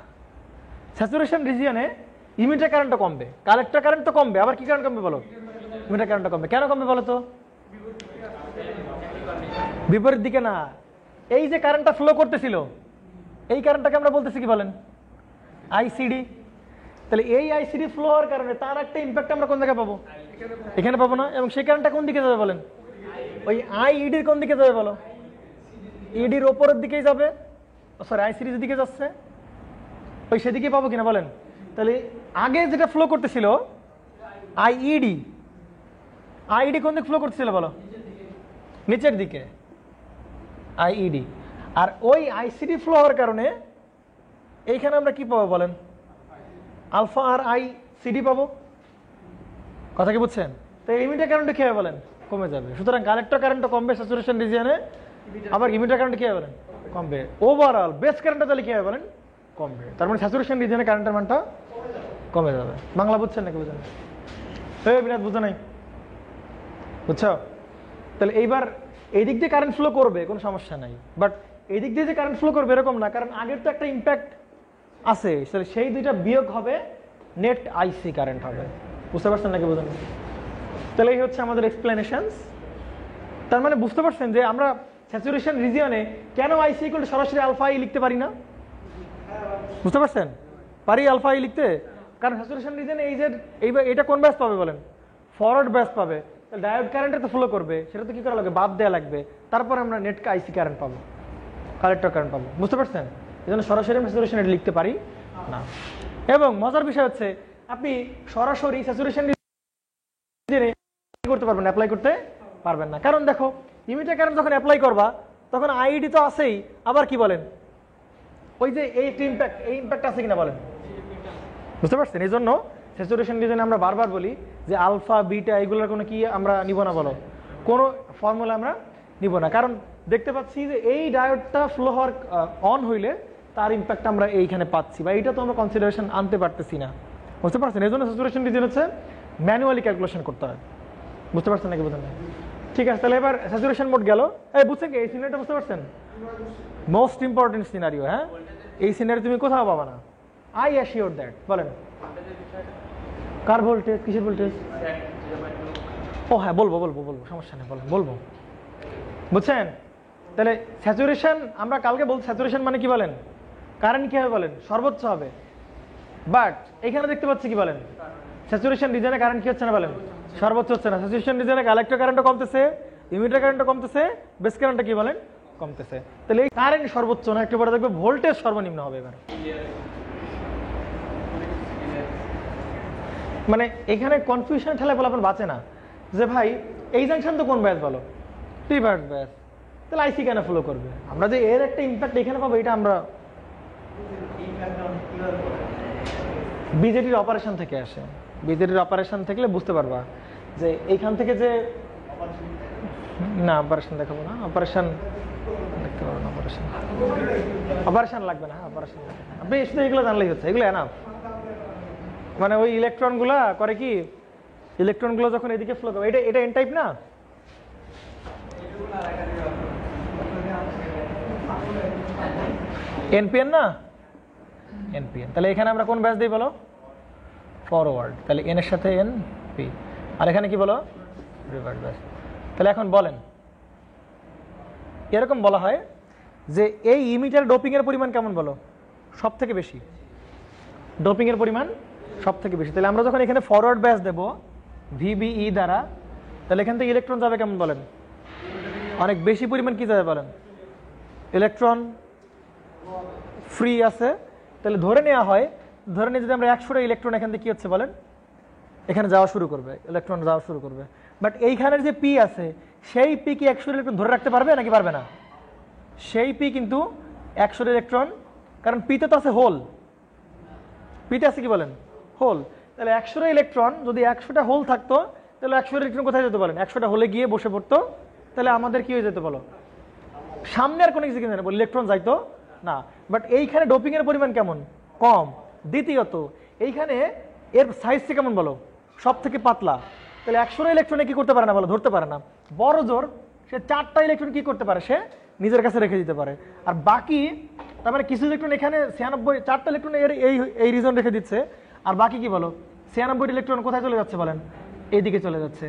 স্যাচুরেশন রিজিয়নে ইমিটার কারেন্টটা কমবে, কালেক্টর কারেন্ট তো কমবে, আবার কি কারেন্ট কমবে বলো? ইমিটার কারেন্টটা কমবে। কেন কমবে বলো তো? বিপরীত দিকে না, এই যে কারেন্টটা ফ্লো করতেছিল এই কারেন্টটাকে আমরা বলতেছি কি বলেন? আইসিডি। তাহলে এই আইসিডি ফ্লো হওয়ার কারণে তার একটা ইম্প্যাক্ট আমরা কোন জায়গায় পাবো? এখানে পাবো না? এবং সেই কারণটা কোন দিকে যাবে বলেন? ওই আইইডির কোন দিকে যাবে বলো? ইডির ওপরের দিকেই যাবে, সরি আইসিডির দিকে যাচ্ছে, ওই সেদিকে পাবো কিনা বলেন? তাহলে আগে যেটা ফ্লো করতেছিল আইইডি, আইইডি কোন দিকে ফ্লো করতেছিল বলো? নিচের দিকে আইইডি। আর ওই আইসিডি ফ্লো হওয়ার কারণে এইখানে আমরা কি পাবো বলেন? আলফা আর আইসিডি পাবো। কথা কি বুঝছেন? তো ইমিটার কারেন্টটা কি হবে বলেন? কমে যাবে। সুতরাং কালেক্টর কারেন্টটা কমবে স্যাচুরেশন রিজিয়নে, আবার ইমিটার কারেন্ট কি হবে বলেন? কমবে। ওভারঅল বেস কারেন্টটা তাহলে কি হবে বলেন? কমবে। তার মানে স্যাচুরেশন রিজিয়নে কারেন্টের মানটা কমে যাবে। বাংলা বুঝছেন নাকি বুঝেন? এই বিরাট বুঝো নাই, বুঝছো? তাহলে এইবার এই দিক দিয়ে কারেন্ট ফ্লো করবে, কোনো সমস্যা নাই, বাট এই দিক দিয়ে যে কারেন্ট ফ্লো করবে এরকম না, কারণ আগের তো একটা ইম্প্যাক্ট আছে, সেই দুইটা বিয়োগ হবে, নেট আইসি কারেন্ট হবে। বুঝতে পারছেন নাকি বুঝেন? তাহলে এই হচ্ছে আমাদের এক্সপ্লেনেশনস। তার মানে বুঝতে পারছেন যে আমরা স্যাচুরেশন রিজিয়নে কেন আইসি ইকুয়াল টু সরাসরি আলফা আই লিখতে পারি না? বুঝতে পারছেন? পারি আলফা আই লিখতে, কারণ স্যাচুরেশন রিজিয়নে এই যে এইটা কোন ব্যাস পাবে বলেন? ফরওয়ার্ড ব্যাস পাবে। তাহলে ডায়োড কারেন্টে তো ফ্লো করবে, সেটা তো কি করা লাগবে? বাদ দেওয়া লাগবে। তারপর আমরা নেট আইসি কারেন্ট পাবো, কালেক্টর কারেন্ট পাবো। বুঝতে পারছেন? এই জন্য সরাসরি আমরা স্যাচুরেশন এটা লিখতে পারি না। এবং মজার বিষয় হচ্ছে আপনি সরাসরি স্যাচুরেশন করতে পারবেন, অ্যাপ্লাই করতে পারবেন না। কারণ দেখো ইমিটার কারেন্ট যখন অ্যাপ্লাই করবা তখন আইডি তো আছেই, আবার কি বলেন ওই যে এই ইম্প্যাক্ট, এই ইম্প্যাক্ট আছে কিনা বলেন? বুঝতে পারছেন? এই জন্য স্যাচুরেশন রিজনে আমরা বারবার বলি যে আলফা বিটা এগুলোর কোনো কি আমরা নিব না, বলো কোনো ফর্মুলা আমরা নিব না। কারণ দেখতে পাচ্ছি যে এই ডায়োডটা ফ্লো হওয়ার অন হইলে তার ইম্প্যাক্ট আমরা এইখানে পাচ্ছি, বা এইটা তো আমরা কনসিডারেশন আনতে পারতেছি না। বুঝতে পারছেন? এই জন্য স্যাচুরেশন রিজন হচ্ছে ম্যানুয়ালি ক্যালকুলেশন করতে হয়। বুঝতে পারছেন নাকি বুঝেন না? ঠিক আছে, তাহলে এবার স্যাচুরেশন মোড গেল। এই বুঝছেন কি এই সিনারিটা? বুঝতে পারছেন? Most important scenario. হ্যাঁ, এই সিনারি তুমি কোথাও পাবা না, আই অ্যাসিওর দ্যাট। বলেন কার ভোল্টেজ, কিসের ভোল্টেজ? ও হ্যাঁ, বলবো বলবো বলবো, সমস্যা নেই, বলেন বলবো। বুঝছেন? তাহলে স্যাচুরেশন আমরা কালকে বলছি, স্যাচুরেশন মানে কি বলেন? কারেন্ট কি হবে বলেন? সর্বোচ্চ হবে। বাট এখানে দেখতে পাচ্ছি কি বলেন? স্যাচুরেশন রিজনে কারেন্ট কি হচ্ছে না বলেন? সর্বোচ্চ হচ্ছে না। স্যাচুরেশন রিজনে কালেক্টর কারেন্টও কমতেছে, ইমিটার কারেন্টও কমতেছে, বেস কারেন্টটা কি বলেন? কমতেছে। তাহলে এই কারেন্ট সর্বোচ্চ না, একটু পরে দেখবে ভোল্টেজ সর্বনিম্ন হবে। এবার মানে এখানে কনফিউশন ঠেলে বলে আপনার বাঁচে না যে ভাই এই জাংশন তো কোন ব্যাস বলো? রিভার্স ব্যাস, তাহলে আইসি কেন ফ্লো করবে? আমরা যে এর একটা ইম্প্যাক্ট এখানে পাবো, এটা আমরা বিজেডির অপারেশন থেকে আসে। বিজেডির অপারেশন থাকলে বুঝতে পারবা যে এইখান থেকে যে না, অপারেশন দেখাবো না, অপারেশন দেখতে পারবো না, অপারেশন লাগবে না। অপারেশন আপনি শুধু এগুলো জানলেই হচ্ছে, এগুলো এনাফ। মানে ওই ইলেকট্রন গুলা করে কি, ইলেকট্রন গুলো যখন এদিকে ফ্লো করে, এটা এন টাইপ না, এনপিএন না, এনপিএন। তাহলে এখানে আমরা কোন ব্যাস দিই বলো? ফরওয়ার্ড। তাহলে এন এর সাথে এন পি, আর এখানে কি বলো? রিভার্স ব্যাস। তাহলে এখন বলেন, এরকম বলা হয় যে এই ইমিটার ডোপিং এর পরিমাণ কেমন বলো? সব থেকে বেশি। ডোপিং এর পরিমাণ সব থেকে বেশি। তাহলে আমরা যখন এখানে ফরওয়ার্ড ব্যাস দেব ভিবিই দ্বারা, তাহলে এখান থেকে ইলেকট্রন যাবে কেমন বলেন? অনেক বেশি পরিমাণ কি যাবে বলেন? ইলেকট্রন ফ্রি আছে। তাহলে ধরে নেওয়া হয়, ধরে নিয়ে যদি আমরা 100টা ইলেকট্রন এখান থেকে কি হচ্ছে বলেন? এখানে যাওয়া শুরু করবে, ইলেকট্রন যাওয়া শুরু করবে। বাট এইখানের যে পি আছে, সেই পি কি 100 ইলেকট্রন ধরে রাখতে পারবে নাকি পারবে না? সেই পি কিন্তু 100 ইলেকট্রন, কারণ পিতে তো আছে হোল, পিতে আছে কি বলেন? হোল। তাহলে 100 ইলেকট্রন যদি 100টা হোল থাকতো, তাহলে 100 ইলেকট্রন কোথায় যেতে বলেন? 100টা হোলে গিয়ে বসে পড়তো। তাহলে আমাদের কি হয়ে যেত বলো? সামনে আর কোনো কিছু কিনে ইলেকট্রন যাইতো না। বাট এইখানে ডোপিং এর পরিমাণ কেমন? কম। দ্বিতীয়ত এইখানে এর সাইজটা কেমন বলো? সব থেকে পাতলা। তাহলে 100 ইলেকট্রনে কি করতে পারে না বলো? ধরতে পারে না। বড় জোর সে 4টা ইলেকট্রন কি করতে পারে? সে নিজের কাছে রেখে দিতে পারে। আর বাকি তার মানে কিছু ইলেকট্রন এখানে 96, 4টা ইলেকট্রন এই রিজন রেখে দিচ্ছে, আর বাকি কি বলো? 96 ইলেকট্রন কোথায় চলে যাচ্ছে বলেন? এইদিকে চলে যাচ্ছে।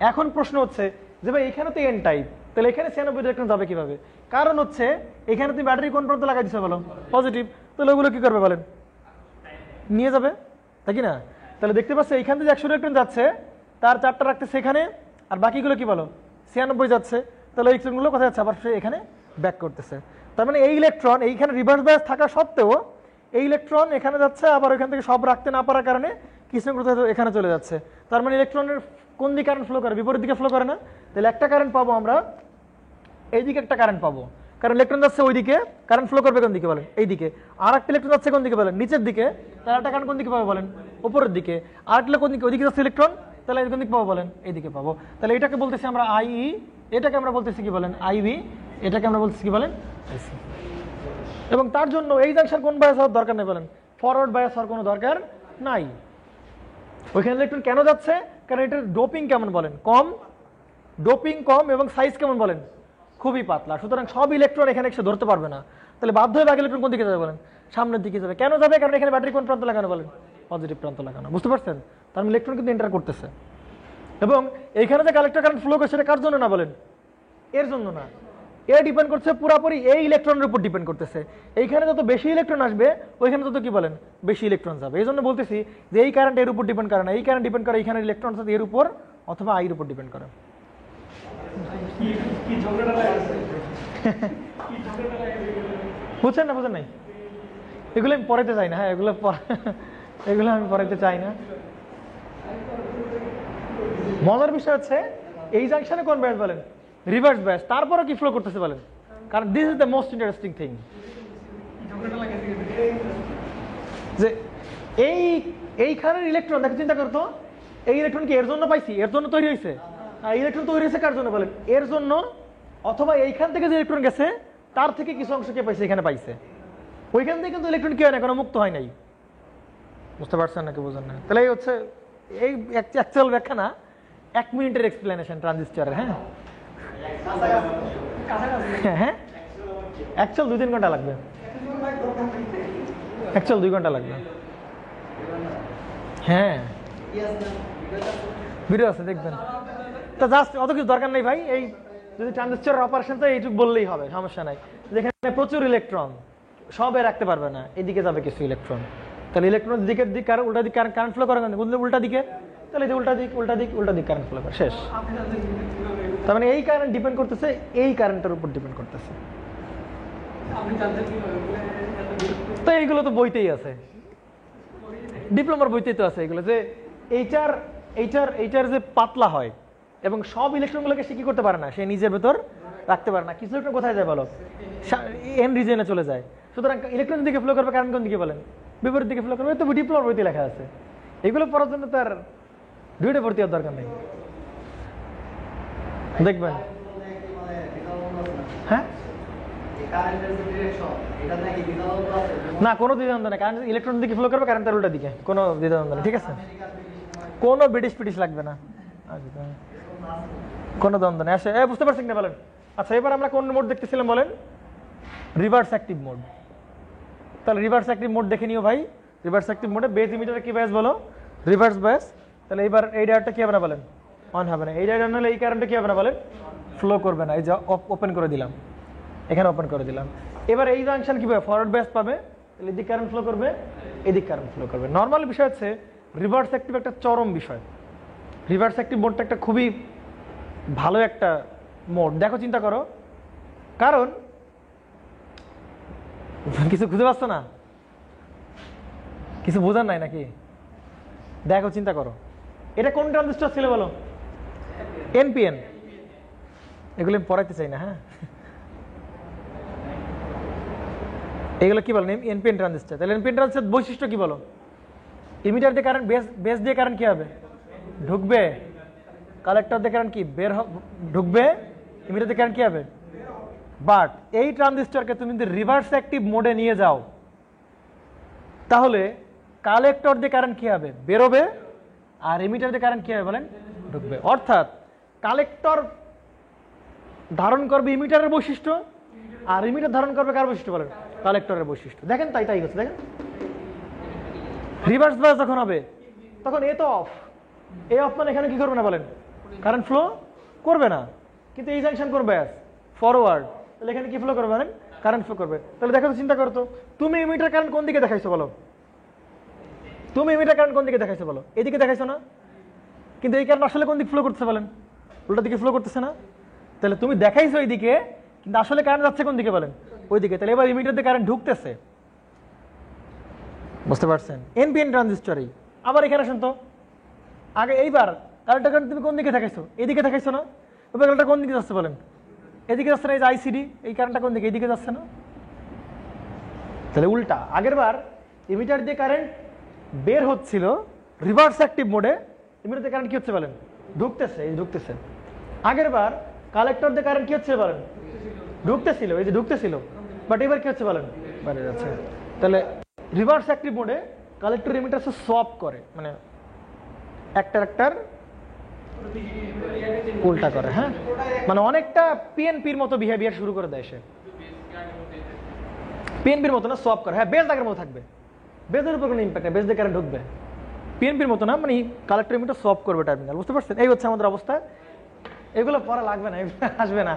এখন প্রশ্ন হচ্ছে যে ভাই এখানে তো এন টাইপ, তাহলে এখানে 96 ইলেকট্রন যাবে কিভাবে? কারণ হচ্ছে এখানে তুমি ব্যাটারি কোন প্রান্তে লাগাই দিচ্ছ বলো? পজিটিভ। তাহলে ওগুলো কি করবে বলেন? নিয়ে যাবে, তাই কি না? তাহলে দেখতে পাচ্ছ এইখান থেকে 100 ইলেকট্রন যাচ্ছে, তার 4টা রাখতেছে এখানে, আর বাকিগুলো কি বলো 96 যাচ্ছে। তাহলে এই ইলেকট্রনগুলো কোথায় যাচ্ছে? আবার সে এখানে ব্যাক করতেছে। তার মানে এই ইলেকট্রন এইখানে রিভার্স বায়াস থাকা সত্ত্বেও এই ইলেকট্রন এখানে যাচ্ছে, আবার ওইখান থেকে সব রাখতে না পারার কারণে কিছু কোথায় এখানে চলে যাচ্ছে। তার মানে ইলেকট্রনের কোন দিকে কারেন্ট ফ্লো করে? বিপরীত দিকে ফ্লো করে না? তাহলে একটা কারেন্ট পাবো আমরা, এইদিকে একটা কারেন্ট পাবো, কারণ ইলেকট্রন যাচ্ছে ওইদিকে, কারেন্ট ফ্লো করবে কোন দিকে বলেন? এইদিকে। আর একটা ইলেকট্রন যাচ্ছে কোন দিকে বলেন? নিচের দিকে, তাহলে একটা কারেন্ট কোন দিকে পাবো বলেন? উপরের দিকে। আর একটা কোন দিকে? ওইদিকে যাচ্ছে ইলেকট্রন, তাহলে কোন দিকে পাবো বলেন? এইদিকে পাবো। তাহলে এটাকে বলতেছি আমরা আইই, এটাকে আমরা বলতেছি কি বলেন? আইবি, এটাকে আমরা বলতেছি কি বলেন? আইসি। এবং তার জন্য এই জাংশন কোন বায়াস হওয়ার দরকার নেই বলেন? ফরওয়ার্ড বায়াস হওয়ার কোনো দরকার নাই। ওইখানে ইলেকট্রন কেন যাচ্ছে? কারণ এটার ডোপিং কেমন বলেন? কম, ডোপিং কম, এবং সাইজ কেমন বলেন? খুবই পাতলা। সুতরাং সব ইলেকট্রন এখানে এসে ধরতে পারবে না। তাহলে বাধ্য হয়ে বাকি ইলেকট্রন কোন দিকে যাবে বলেন? সামনের দিকে যাবে। কেন যাবে? কারণ এখানে ব্যাটারি কোন প্রান্ত লাগানো বলেন? পজিটিভ প্রান্ত লাগানো। বুঝতে পারছেন? তার মানে ইলেকট্রন কিন্তু এন্টার করতেছে। এবং এইখানে যে কালেক্টর কারেন্ট ফ্লো করছে সেটা কার জন্য না বলেন? এর জন্য না। এ ডিপেন্ড করছে পুরোপুরি এই ইলেকট্রনের উপর ডিপেন্ড করতেছে। এইখানে যত বেশি ইলেকট্রন আসবে ওইখানে তত কি বলেন? বেশি ইলেকট্রন যাবে। এই জন্য বলতেছি যে এই কারেন্ট এর উপর ডিপেন্ড করে না, এই কারেন্ট ডিপেন্ড করে এইখানে ইলেকট্রন এর উপর অথবা আইর উপর ডিপেন্ড করে। বুঝছেন না? বুঝেন নাই? এগুলো আমি পড়াইতে চাই না। হ্যাঁ, এগুলো আমি পড়াইতে চাই না। মজার বিষয় হচ্ছে এই জাংশনে কোন বায়াস বলেন? Reverse bias. তারপরে কি ফ্লো করতেছে বলেন? কারণ this is the most interesting thing, যে এইখানের ইলেকট্রন দেখো, চিন্তা করতো, এই ইলেকট্রন কি এর জন্য পাইছি? এর জন্য তৈরি হয়েছে। আর ইলেকট্রন তৈরি হয়েছে কার জন্য বলেন? এর জন্য। অথবা এইখান থেকে যে ইলেকট্রন গেছে তার থেকে কিছু অংশ কে পাইছে? এখানে পাইছে। ওইখান থেকে কিন্তু ইলেকট্রন কি হয় না, কোনো মুক্ত হয় নাই। বুঝতে পারছেন নাকি বুঝেন না? তাহলে এই হচ্ছে এই অ্যাকচুয়াল ব্যাখ্যা না, 1 মিনিটের এক্সপ্লেনেশন ট্রানজিস্টরের। হ্যাঁ হ্যাঁ, অ্যাকচুয়াল 2-3 ঘন্টা লাগবে, অ্যাকচুয়াল 2 ঘন্টা লাগবে। হ্যাঁ, ভিডিও আছে, দেখবেন। তো জাস্ট অত কিছু দরকার নেই ভাই। এই যদি ট্রানজিস্টরের অপারেশন তো এইটুকু বললেই হবে, সমস্যা নাই। যেখানে প্রচুর ইলেকট্রন, সবে রাখতে পারবে না, এদিকে যাবে কিছু ইলেকট্রন। তাহলে ইলেকট্রন দিকের দিক আর উল্টা দিক কারেন্ট ফ্লো করে না, উল্টা দিকে। তাহলে যে উল্টা দিক উল্টা দিক উল্টা দিক কারেন্ট ফ্লো করে, শেষ। তার মানে এই কারেন্ট ডিপেন্ড করতেছে এই কারেন্টের উপর ডিপেন্ড করতেছে। তো এইগুলো তো বইতেই আছে, ডিপ্লোমার বইতেই তো আছে এগুলো, যে এইটার এইটার এইটার যে পাতলা হয় এবং সব ইলেকট্রনগুলোকে সে কি করতে পারে না, সে নিজের ভেতর রাখতে পারে না। কিছু ইলেকট্রন কোথায় যায় বলো? এন রিজনে চলে যায়। সুতরাং ইলেকট্রন দিকে ফ্লো করবে, কারেন্ট কোন দিকে বলেন? বিপরীত দিকে ফ্লো করবে। তো ডিপ্লোমার বইতে লেখা আছে। এগুলো পড়ার জন্য তার দুইটা ভর্তি হওয়ার দরকার নেই, দেখবেন। হ্যাঁ, না কোনো দ্বিধাদ্বন্দ্ব নেই। কারণ ইলেকট্রন দিকে ফ্লো করবে, কারেন্ট তার উল্টা দিকে, কোনো দ্বিধাদ্বন্দ্ব নেই। ঠিক আছে, কোনো ব্রিটিশ পিটিশ লাগবে না, কোনো দ্বন্দ্ব নেই। আসে বুঝতে পারছেন না বলেন? আচ্ছা, এবার আমরা কোন মোড দেখতেছিলাম বলেন? Reverse active mode. তাহলে রিভার্স অ্যাক্টিভ মোড দেখে নিও ভাই। রিভার্স অ্যাক্টিভ মোডে বেস ইমিটারে কি বায়াস বলো? Reverse bias. তাহলে এবার এই ডায়োডটা কি হবে না বলেন? অন হবে না। এই ডায়োড অন হলে এই কারেন্টটা কি হবে না বলেন? ফ্লো করবে না। এই যে ওপেন করে দিলাম, এখানে ওপেন করে দিলাম। এবার এই জাংশন কি পাবে? ফরওয়ার্ড বায়াস পাবে। তাহলে এদিক কারেন্ট ফ্লো করবে, এদিক কারেন্ট ফ্লো করবে। নর্মাল বিষয় হচ্ছে রিভার্স অ্যাক্টিভ একটা চরম বিষয়। রিভার্স অ্যাক্টিভ মোডটা একটা খুবই ভালো একটা মোড। দেখো, চিন্তা করো, কারণ কিছু খুঁজে পাচ্ছ না, কিছু বোঝার নাই নাকি? দেখো, চিন্তা করো, এটা কোন ট্রানজিস্টর ছিল বলো? এনপিএন। এগুলো আমি পড়াইতে চাই না। হ্যাঁ, এগুলো কি বলেন? NPN transistor. তাহলে এনপিএন ট্রানজিস্টর বৈশিষ্ট্য কি বলো? ইমিটার দিয়ে কারেন্ট, বেস দিয়ে কারেন্ট কি হবে? ঢুকবে। কালেক্টর দিয়ে কারেন্ট কি বের ঢুকবে। ইমিটার দিয়ে কারেন্ট কি হবে? বাট এই ট্রানজিস্টরকে তুমি যদি রিভার্স অ্যাক্টিভ মোডে নিয়ে যাও, তাহলে কালেক্টর দিয়ে কারেন্ট কি হবে? বেরোবে। আর ইমিটার দিয়ে কারেন্ট কি হবে বলেন? ঢুকবে। অর্থাৎ কালেক্টর ধারণ করবে ইমিটারের বৈশিষ্ট্য, আর ইমিটার ধারণ করবে কার বৈশিষ্ট্য বলেন? কালেক্টরের বৈশিষ্ট্য। দেখেন, তাই হচ্ছে। দেখেন, রিভার্স বায়াস যখন হবে তখন এ তো অফ। এ অফ মানে এখানে কি করবে না বলেন? কারেন্ট ফ্লো করবে না। কিন্তু এই জাংশন কোন বায়াস? ফরওয়ার্ড। তাহলে এখানে কি ফ্লো করবে বলেন? কারেন্ট ফ্লো করবে। তাহলে দেখো, চিন্তা করো তো, তুমি ইমিটার কারেন্ট কোন দিকে দেখাইছো বলো? তুমি ইমিটার কারেন্ট কোন দিকে দেখাইছো বলো? এদিকে দেখাইছো না? কিন্তু এই কারেন্ট আসলে কোন দিকে ফ্লো করতেছে বলেন? উল্টা দিকে ফ্লো করতেছে না? তাহলে তুমি দেখাইছো এইদিকে, কিন্তু আসলে কারেন্ট যাচ্ছে কোন দিকে বলেন? ওইদিকে। তাহলে এবার ইমিটার দিয়ে কারেন্ট ঢুকতেছে, বুঝতে পারছেন? এনপিএন ট্রানজিস্টরেই। আবার এখানে আসেন তো, আগে এইবার কারেন্টটা তুমি কোন দিকে দেখাইছো? এদিকে দেখাইছো না? এবার কারেন্টটা কোন দিকে যাচ্ছে বলেন? এদিকে যাচ্ছে না? এই যে আইসিডি, এই কারেন্টটা কোন দিকে? এদিকে যাচ্ছে না? তাহলে উল্টা। আগের বার ইমিটার দিয়ে কারেন্ট বের হচ্ছিল রিভার্স অ্যাক্টিভ মোডে, ইমিটার দিয়ে কারেন্ট কি হচ্ছে বলেন? ঢুকতেছে, এই ঢুকতেছে। আগের বার কালেক্টর দিয়ে কারেন্ট কি হচ্ছে বলেন? ঢুকতেছিল, এই যে ঢুকতেছিল। বাট এবার কি হচ্ছে বলেন? বাইরে যাচ্ছে। তাহলে রিভার্স অ্যাক্টিভ মোডে কালেক্টর ইমিটার সোয়াপ করে, মানে একটার উল্টা করে। হ্যাঁ, মানে অনেকটা পিএনপির মতো বিহেভিয়ার শুরু করে দেয় সে। পিএনপির মতো না, সোয়াপ করে। হ্যাঁ, বেজ আগের মতো থাকবে, বেজের উপর কোনো ইম্প্যাক্ট নেই, বেজ দিয়ে কারেন্ট ঢুকবে। পিএনপির মতো না, মানে কালেক্টর ইমিটার সোয়াপ করবে টার্মিনাল, বুঝতে পারছেন? এই হচ্ছে আমাদের অবস্থা। এগুলো পড়া লাগবে না, আসবে না।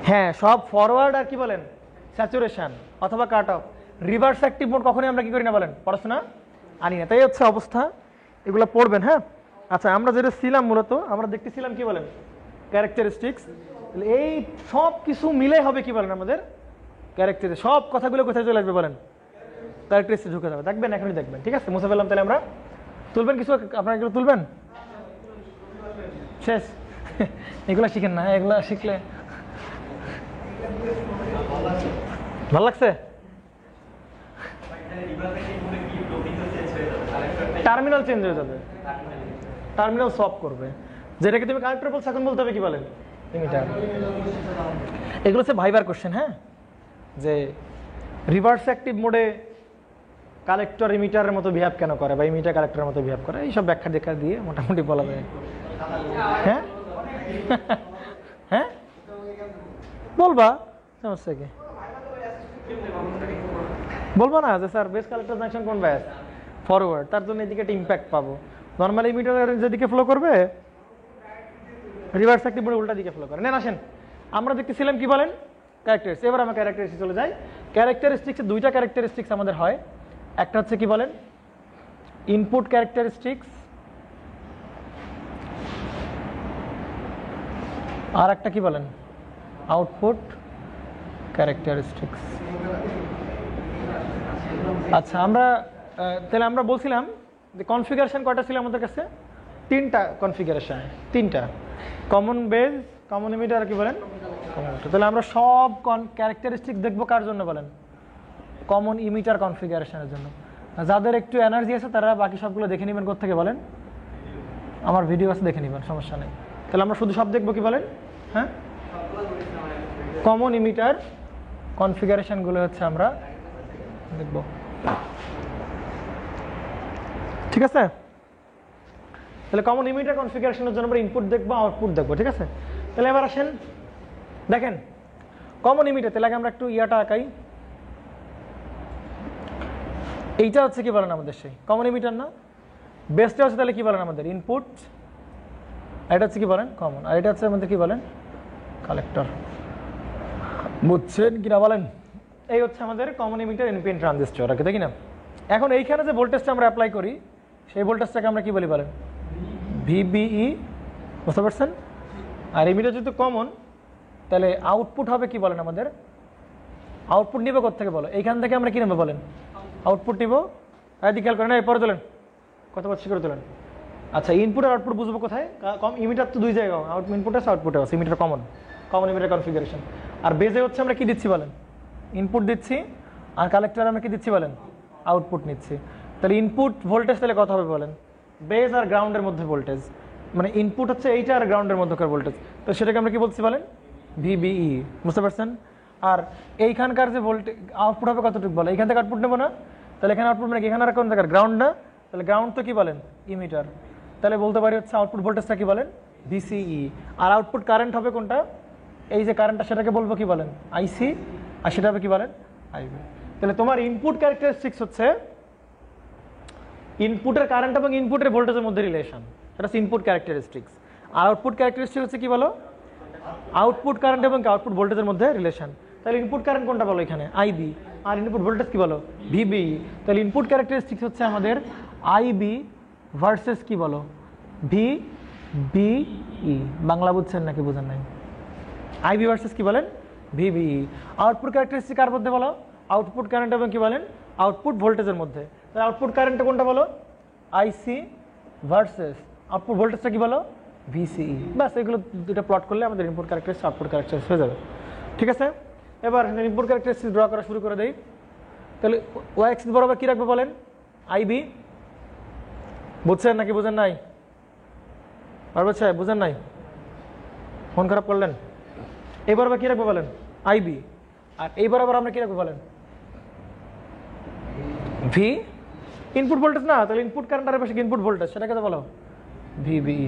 হ্যাঁ, সব ফরওয়ার্ড আর কি বলেন স্যাচুরেশন অথবা cut off. Reverse active mode কখনোই আমরা কি করি না বলেন? পড়াশোনা আনি না। তাই হচ্ছে অবস্থা, এগুলো পড়বেন। হ্যাঁ, আচ্ছা, আমরা যেটা ছিলাম মূলত আমরা দেখতেছিলাম কি বলেন ক্যারেক্টারিস্টিক্স। এই সব কিছু মিলে হবে কি বলেন আমাদের ক্যারেক্টারিস্টিক। সব কথাগুলো কোথায় চলে আসবে বলেন? ক্যারেক্টারিস্টিক ঢুকে যাবে। দেখবেন, এখনই দেখবেন। ঠিক আছে, মুছে ফেললাম। তাহলে আমরা তুলবেন কিছু, আপনারা এগুলো তুলবেন। শেষ। এগুলো শিখেন না, এগুলো শিখলে ভালো লাগছে। টার্মিনাল চেঞ্জ হয়ে যাবে, টার্মিনাল সব করবে। যেটাকে তুমি কালেক্টর বলছো এখন বলতে হবে কি বলেন? ইমিটার। এগুলো হচ্ছে ভাইবার কোশ্চেন। হ্যাঁ, যে রিভার্স অ্যাক্টিভ মোডে কালেক্টর ইমিটারের মতো বিহেভ কেন করে, বা ইমিটার কালেক্টরের মতো বিহেভ করে, এইসব ব্যাখ্যা দেখা দিয়ে মোটামুটি বলা যায়। হ্যাঁ হ্যাঁ, বলবা, সমস্যা কি? বলবো না যে স্যার বেস কালেক্টর জাংশন কোন ব্যাস ফরওয়ার্ড, তার জন্য এদিকে একটা ইম্প্যাক্ট পাবো। নর্মালি ইমিটার যেদিকে ফ্লো করবে, রিভার্স অ্যাক্টিভ মোডে উল্টা দিকে ফ্লো করে। নেন আসেন, আমরা দেখতেছিলাম কি বলেন ক্যারেক্টারিস্টিক্স। এবার আমরা ক্যারেক্টারিস্টিক্স চলে যাই। ক্যারেক্টারিস্টিক্সে দুইটা ক্যারেক্টারিস্টিক্স আমাদের হয়। একটা হচ্ছে কি বলেন ইনপুট ক্যারেক্টারিস্টিক্স, আর একটা কি বলেন আউটপুট ক্যারেক্টারিস্টিক্স। আচ্ছা, আমরা তাহলে আমরা বলছিলাম যে কনফিগারেশন কয়টা ছিল আমাদের কাছে? তিনটা কনফিগারেশন, তিনটা। কমন বেজ, কমন ইমিটার, আর কি বলেন কমন। তাহলে আমরা সব ক্যারেক্টারিস্টিক্স দেখবো কার জন্য বলেন? কমন ইমিটার কনফিগারেশনের জন্য। যাদের একটু এনার্জি আছে তারা বাকি সবগুলো দেখে নেবেন। কোত্থেকে বলেন? আমার ভিডিও আছে, দেখে নেবেন, সমস্যা নেই। তাহলে আমরা শুধু সব দেখবো কি বলেন? হ্যাঁ, কমন ইমিটার কনফিগারেশনগুলো হচ্ছে আমরা দেখব। ঠিক আছে, তাহলে কমন ইমিটার কনফিগারেশনের জন্য আমরা ইনপুট দেখবো, আউটপুট দেখবো। ঠিক আছে, তাহলে এবার আসেন দেখেন কমন ইমিটার। তাহলে আগে আমরা একটু ইয়াটা আঁকাই। এইটা হচ্ছে কি বলেন আমাদের সেই কমন ইমিটার না? বেসটা হচ্ছে তাহলে কি বলেন আমাদের ইনপুট, এটা হচ্ছে কি বলেন কমন, আর এটা হচ্ছে আমাদের কি বলেন কালেক্টর। বুঝছেন কিনা বলেন? এই হচ্ছে আমাদের কমন ইমিটার এনপিএন ট্রানজিস্টর, ওকে তাই কিনা? এখন এইখানে যে ভোল্টেজটা আমরা অ্যাপ্লাই করি সেই ভোল্টেজটাকে আমরা কি বলি বলেন? ভিবিই, বুঝতে পারছেন? আর ইমিটার যেহেতু কমন, তাহলে আউটপুট হবে কি বলেন আমাদের? আউটপুট নিব কোথেকে বলো? এইখান থেকে আমরা কি নেবো বলেন? আউটপুট নিব। এদিকে খেয়াল করেন, এরপরে তোলেন, কত বছর করে তোলেন। আচ্ছা, ইনপুট আর আউটপুট বুঝবো কোথায়? কম ইমিটার তো দুই জায়গায়, ইনপুট আছে আউটপুট আছে। Emitter common, common emitter configuration. আর বেজে হচ্ছে আমরা কি দিচ্ছি বলেন? ইনপুট দিচ্ছি। আর কালেক্টর আমরা কি দিচ্ছি বলেন? আউটপুট নিচ্ছি। তাহলে ইনপুট ভোল্টেজ তাহলে কত হবে বলেন? বেজ আর গ্রাউন্ডের মধ্যে ভোল্টেজ, মানে ইনপুট হচ্ছে এইটা আর গ্রাউন্ডের মধ্যকার ভোল্টেজ। তো সেটাকে আমরা কি বলছি বলেন? ভিবিই, বুঝতে পারছেন? আর এইখানকার যে ভোল্টেজ আউটপুট হবে কতটুকু বলে? এইখান থেকে আউটপুট নেবো না? তাহলে এখানে আউটপুট মানে এখানে আর কোন জায়গার গ্রাউন্ড না? তাহলে গ্রাউন্ড তো কি বলেন? ইমিটার। তাহলে বলতে পারি হচ্ছে আউটপুট ভোল্টেজটা কি বলেন? ভিসিই। আর আউটপুট কারেন্ট হবে কোনটা? এই যে কারেন্টটা, সেটাকে বলবো কি বলেন? আইসি। আর সেটা হবে কি বলেন? আইবি। তাহলে তোমার ইনপুট ক্যারেক্টারিস্টিক্স হচ্ছে ইনপুটের কারেন্ট এবং ইনপুটের ভোল্টেজের মধ্যে রিলেশন, সেটা হচ্ছে ইনপুট ক্যারেক্টারিস্টিক্স। আর আউটপুট ক্যারেক্টারিস্টিক্স হচ্ছে কি বলো? আউটপুট কারেন্ট এবং আউটপুট ভোল্টেজের মধ্যে রিলেশন। তাহলে ইনপুট কারেন্ট কোনটা বলো এখানে? আইবি। আর ইনপুট ভোল্টেজ কি বলো ভিবি। তাহলে ইনপুট ক্যারেক্টারিস্টিক্স হচ্ছে আমাদের আইবি ভার্সেস কি বলো ভিবিই। বাংলা বুঝছেন নাকি বুঝেন নাই? আইবি ভার্সেস কি বলেন ভিবিই। আউটপুট ক্যারেক্টারিস্টিক কার মধ্যে বলো আউটপুট কারেন্ট এবং কি বলেন আউটপুট ভোল্টেজের মধ্যে। তাহলে আউটপুট কারেন্টটা কোনটা বলো আইসি ভার্সেস আউটপুট ভোল্টেজটা কি বলো ভিসিই। ব্যাস এগুলো দুটো প্লট করলে আমাদের ইনপুট ক্যারেক্টারিস্টিক আউটপুট ক্যারেক্টারিস্টিক হয়ে যাবে। ঠিক আছে, এবার ইনপুট ক্যারেক্টারিস্টিক ড্র করা শুরু করে দেই। তাহলে ওয়াই এক্সিস বরাবর কি রাখবো বলেন আইবি। বুঝছেন নাকি বুঝেন নাই? পারবে বুঝেন নাই? মন খারাপ করলেন? এই বরাবর কি রাখবো বলেন আইবি। আর এই বরাবর আমরা কি রাখবো বলেন ভি। ইনপুট ভোল্টেজ না, তাহলে ইনপুট কারেন্ট আর পাশে ইনপুট ভোল্টেজ সেটাকে তো বলো ভিবিই।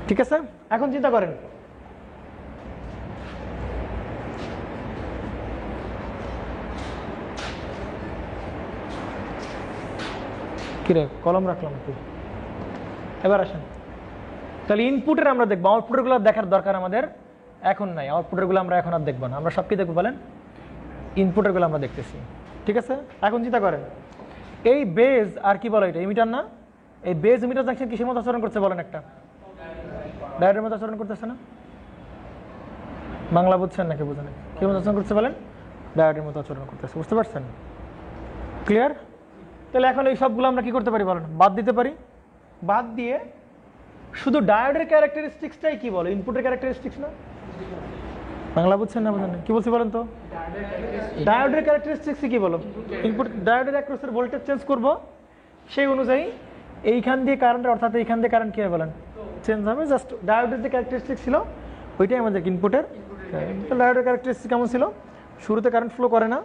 ঠিক আছে, এখন চিন্তা করেন কিরে কলম রাখলাম তুই। এবার আসেন, তাহলে ইনপুটের আমরা দেখবো, আউটপুটের গুলো দেখার দরকার আমাদের এখন নাই। আউটপুটের গুলো আমরা এখন আর দেখবো না, আমরা সব কি দেখবো বলেন ইনপুটের গুলো আমরা দেখতেছি। ঠিক আছে, এখন চিন্তা করেন এই বেজ আর কি বলো এটা ইমিটার না, এই বেজ ইমিটার জাংশন কিসের মতো আচরণ করছে বলেন একটা ডায়োডের মতো আচরণ করতেছে না? বাংলা বুঝছেন নাকি বুঝেন? কি মতো আচরণ করছে বলেন ডায়োডের মতো আচরণ করতেছে। বুঝতে পারছেন? ক্লিয়ার? তাহলে এখন এই সবগুলো আমরা কি করতে পারি বলেন বাদ দিতে পারি। বাদ দিয়ে শুধু ডায়োডের ক্যারেক্টারিস্টিক্সটাই কি বলো ইনপুটের ক্যারেক্টারিস্টিক্স না? বাংলা বুঝছেন না বুঝেন? কি বলছি বলেন তো? ডায়োডের ক্যারেক্টারিস্টিক্স কি বলো ইনপুট ডায়োডের অ্যাক্রসের ভোল্টেজ চেঞ্জ করব, সেই অনুযায়ী এইখান দিয়ে কারেন্ট অর্থাৎ এইখান দিয়ে কারেন্ট কি হবে বলেন চেঞ্জ হবে। জাস্ট ডায়োডের যে ক্যারেক্টারিস্টিক্স ছিল ওইটাই আমাদের ইনপুটের। ডায়োডের ক্যারেক্টারিস্টিক্স কেমন ছিল? শুরুতে কারেন্ট ফ্লো করে না,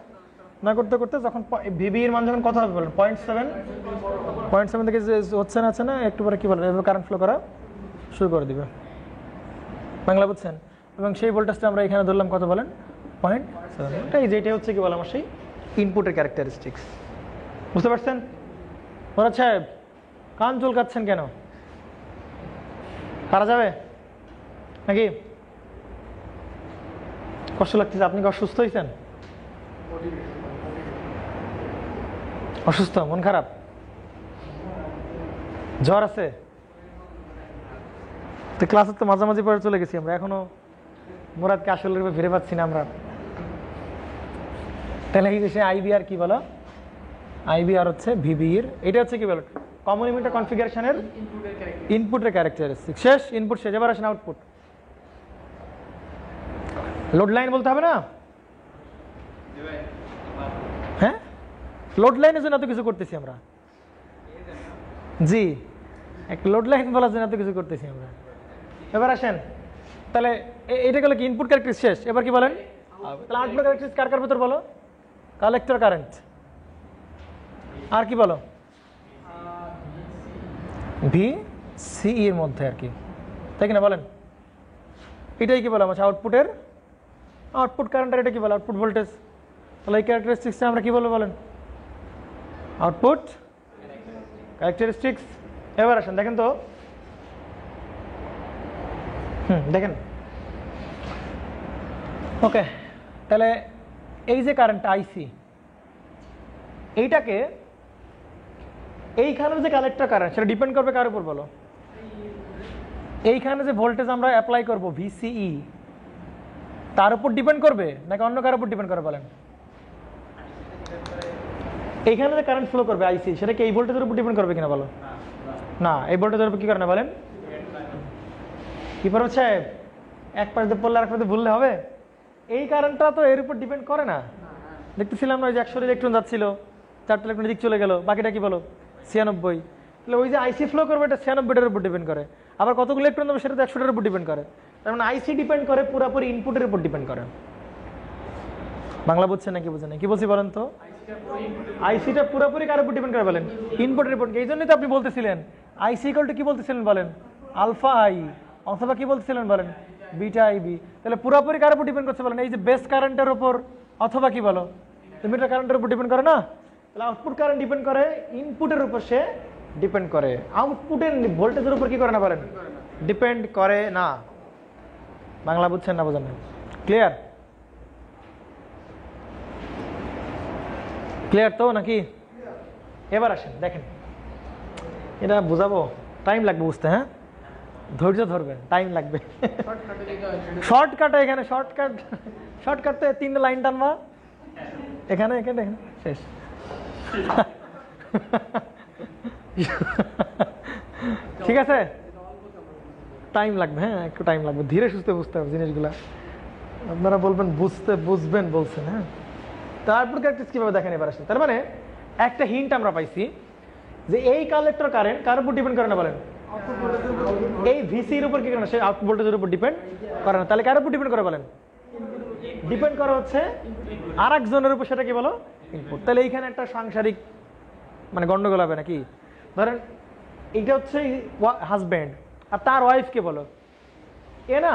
না করতে করতে যখন ভিবি এর মান যখন কত হবে বলেন 0.7 থেকে হচ্ছে না আছে না একটু পরে কি বলেন এভাবে কারেন্ট ফ্লো করা শুরু করে দিবে। বাংলা বুঝছেন? এবং সেই ভোল্টেজটা আমরা এখানে ধরলাম কত বলেন 0.7। এটাই যেটা হচ্ছে কি বলে আমার সেই ইনপুটের ক্যারেক্টারিস্টিক্স। বুঝতে পারছেন? মুরাদ সাহেব কান চুলকাচ্ছেন কেন? পারা যাবে নাকি? কষ্ট লাগতেছে? আপনি কি অসুস্থ হয়েছেন? অসুস্থ, মন খারাপ, জ্বর আছে? তো ক্লাসে তো মাঝামাঝি পরে চলে গেছি আমরা, এখনো মুরাদকে আসলে ফিরে পাচ্ছি না আমরা। তাহলে কি সে আইবি আর কি বলো আইবি আর হচ্ছে ভিবির। এটা হচ্ছে কি বলো কমন ইমিটার কনফিগারেশনের ইনপুটের ক্যারেক্টারিস্টিক। শেষ, ইনপুট শেষ। এবার আসেন আউটপুট। লোড লাইন বলতে হবে না? হ্যাঁ, লোড লাইনের জন্য এত কিছু করতেছি আমরা। জি, এক লোড লাইন বলার জন্য এত কিছু করতেছি আমরা। এবার আসেন, তাহলে এটা গেল কি ইনপুট ক্যারেক্টারিস্টিক শেষ। এবার কি বলেন তাহলে আউটপুট ক্যারেক্টারিস্টিক কার কার ভিতর বলো কালেক্টর কারেন্ট আর কি বলো ভি সিই এর মধ্যে আর কি, তাই কিনা বলেন? এটাই কি বললাম আচ্ছা আউটপুটের আউটপুট কারেন্ট আর এটা কি বলে আউটপুট ভোল্টেজ। তাহলে এই ক্যারেক্টারিস্টিক্সে আমরা কি বলবো বলেন আউটপুট ক্যারেক্টারিস্টিক্স। এবার আসেন দেখেন তো, দেখেন ওকে। তাহলে এই যে কারেন্ট আইসি এইটাকে এইখানের যে কালেক্টর কারেন্ট সেটা ডিপেন্ড করবে কার উপর বলো? এইখানে যে ভোল্টেজ আমরা অ্যাপ্লাই করব ভিসিই তার উপর ডিপেন্ড করবে নাকি অন্য কার উপর ডিপেন্ড করবে বলেন? এইখানে যে কারেন্ট ফ্লো করবে আইসি সেটা কি এই ভোল্টেজের উপর ডিপেন্ড করবে কিনা বলো? না, এই ভোল্টেজের উপর কি করে না বলেন? কি পারবে সাহেব এক পাশে পড়লে আর পাশে ভুললে হবে? এই কারেন্টটা তো এর উপর ডিপেন্ড করে না। দেখতেছিলাম না ওই যে 100 ইলেকট্রন যাচ্ছিল, 4টা ইলেকট্রন দিক চলে গেল, বাকিটা কি বলো 96। তাহলে ওই যে আইসি ফ্লো করবে এটা 96টার উপর ডিপেন্ড করে, আবার কতগুলো ইলেকট্রন দেবে সেটা তো 100টার উপর ডিপেন্ড করে। তার মানে আইসি ডিপেন্ড করে পুরোপুরি ইনপুটের উপর ডিপেন্ড করে। বাংলা বুঝছেন নাকি বুঝছেন না? কি বলছি বলেন তো? আইসিটা পুরোপুরি কার উপর ডিপেন্ড করে বলেন? ইনপুটের উপর। এই জন্যই তো আপনি বলতেছিলেন আইসি ইকুয়াল টু কি বলতেছিলেন বলেন আলফা আই, অথবা কি বলতেছিলেন বলেন বিটা আইবি। তাহলে পুরোপুরি কার উপর ডিপেন্ড করছে বলেন? এই যে বেস কারেন্টের উপর, অথবা কি বলো ইমিটার কারেন্টের উপর ডিপেন্ড করে না? তাহলে আউটপুট কারেন্ট ডিপেন্ড করে ইনপুটের উপর, সে ডিপেন্ড করে। আউটপুটের ভোল্টেজের উপর কি করে না বলেন? ডিপেন্ড করে না। বাংলা বুঝছেন না বুঝেন না? ক্লিয়ার? ক্লিয়ার তো নাকি? এবার আসেন দেখেন, এটা বুঝাবো, টাইম লাগবে বুঝতে, হ্যাঁ ধৈর্য ধরবেন, টাইম লাগবে। শর্টকাটে এখানে শর্টকাট তো 3 লাইন টানবা এখানে এখানে শেষ। ঠিক আছে, টাইম লাগবে, হ্যাঁ একটু টাইম লাগবে, ধীরে সুস্থে বুঝতে হবে জিনিসগুলা। আপনারা বলবেন বুঝবেন বলছেন, হ্যাঁ। তারপর ক্যারেক্টারিস্টিক্স কিভাবে দেখেন এবার আসেন। তার মানে একটা হিন্ট আমরা পাইছি যে এই কালেক্টর কারেন্ট কার উপর ডিপেন্ড করে না বলেন? এই ভিসির উপর কি করে না, সে আউটপুট ভোল্টেজের উপর ডিপেন্ড করে না। তাহলে কার উপর ডিপেন্ড করে বলেন? ডিপেন্ড করে হচ্ছে আর একজনের উপর, সেটা কি বলো? ইনপুট। তাহলে এইখানে একটা সাংসারিক মানে গন্ডগোল হবে নাকি? ধরেন এটা হচ্ছে হাজব্যান্ড আর তার ওয়াইফ কে বলো, এ না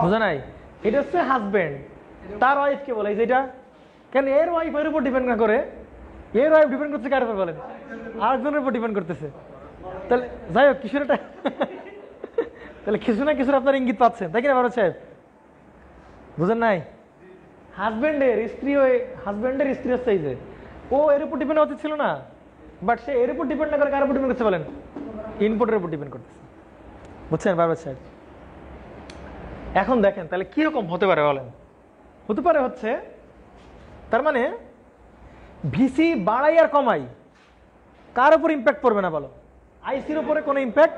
বুঝা নাই? এটা হচ্ছে হাজব্যান্ড, তার ওয়াইফ কে বলে, এই যেটা কেন এর ওয়াইফ এর উপর ডিপেন্ড না করে, এর ওয়াইফ ডিপেন্ড করছে কার উপর বলেন? আরেকজনের উপর ডিপেন্ড করতেছে। তাহলে যাই হোক কিছু একটা তাহলে কিছু না কিছু আপনার ইঙ্গিত পাচ্ছেন, তাই কিনা বড় সাহেব? বুঝেন নাই? হাজব্যান্ডের স্ত্রী হচ্ছে এই যে, ও এর উপর ডিপেন্ড হতে ছিল না, বাট সে এর উপর ডিপেন্ড না করে কার উপর ডিপেন্ড করছে বলেন? ইনপুটের উপর ডিপেন্ড করতেছে। বুঝছেন বারবার সাহেব? এখন দেখেন তাহলে কিরকম হতে পারে বলেন? হতে পারে হচ্ছে, তার মানে ভিসি বাড়াই আর কমাই কার উপর ইম্প্যাক্ট পড়বে না বলো? আইসির উপরে কোনো ইম্প্যাক্ট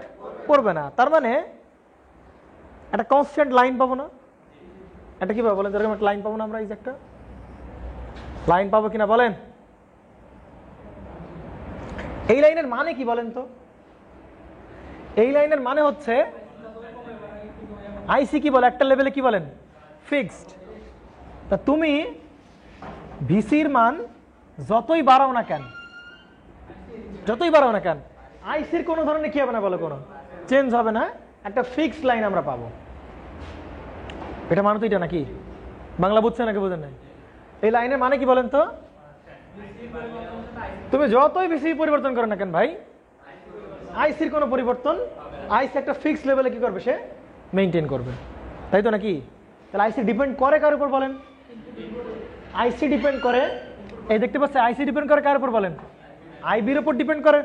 পড়বে না। তার মানে একটা কনস্ট্যান্ট লাইন পাবো না? এটা কি পাবো বলেন? যেরকম একটা লাইন পাবো না আমরা, এই যে একটা লাইন পাবো কিনা বলেন? এই লাইনের মানে কি বলেন তো? এই লাইনের মানে হচ্ছে আইসি কি বলে একটা লেভেলে কি বলেন? ফিক্সড। তা তুমি ভিসির মান যতই বাড়াও না কেন, আইসির কোনো ধরনের কি হবে না বলো? কোনো চেঞ্জ হবে না, একটা ফিক্সড লাইন আমরা পাবো। এটা মানে তো এটা নাকি? বাংলা বুঝছে নাকি বুঝেন নাই? এই লাইনের মানে কি বলেন তো? তুমি যতই ভিসি পরিবর্তন করো না কেন ভাই, আইসির কোনো পরিবর্তন, আইসি একটা ফিক্সড লেভেলে কি করবে? সে মেইনটেইন করবে, তাই তো নাকি? তাহলে আইসি ডিপেন্ড করে কার উপর বলেন? আইসি ডিপেন্ড করে, এই দেখতে পাচ্ছে আইসি ডিপেন্ড করে কার উপর বলেন? আইবির উপর ডিপেন্ড করে।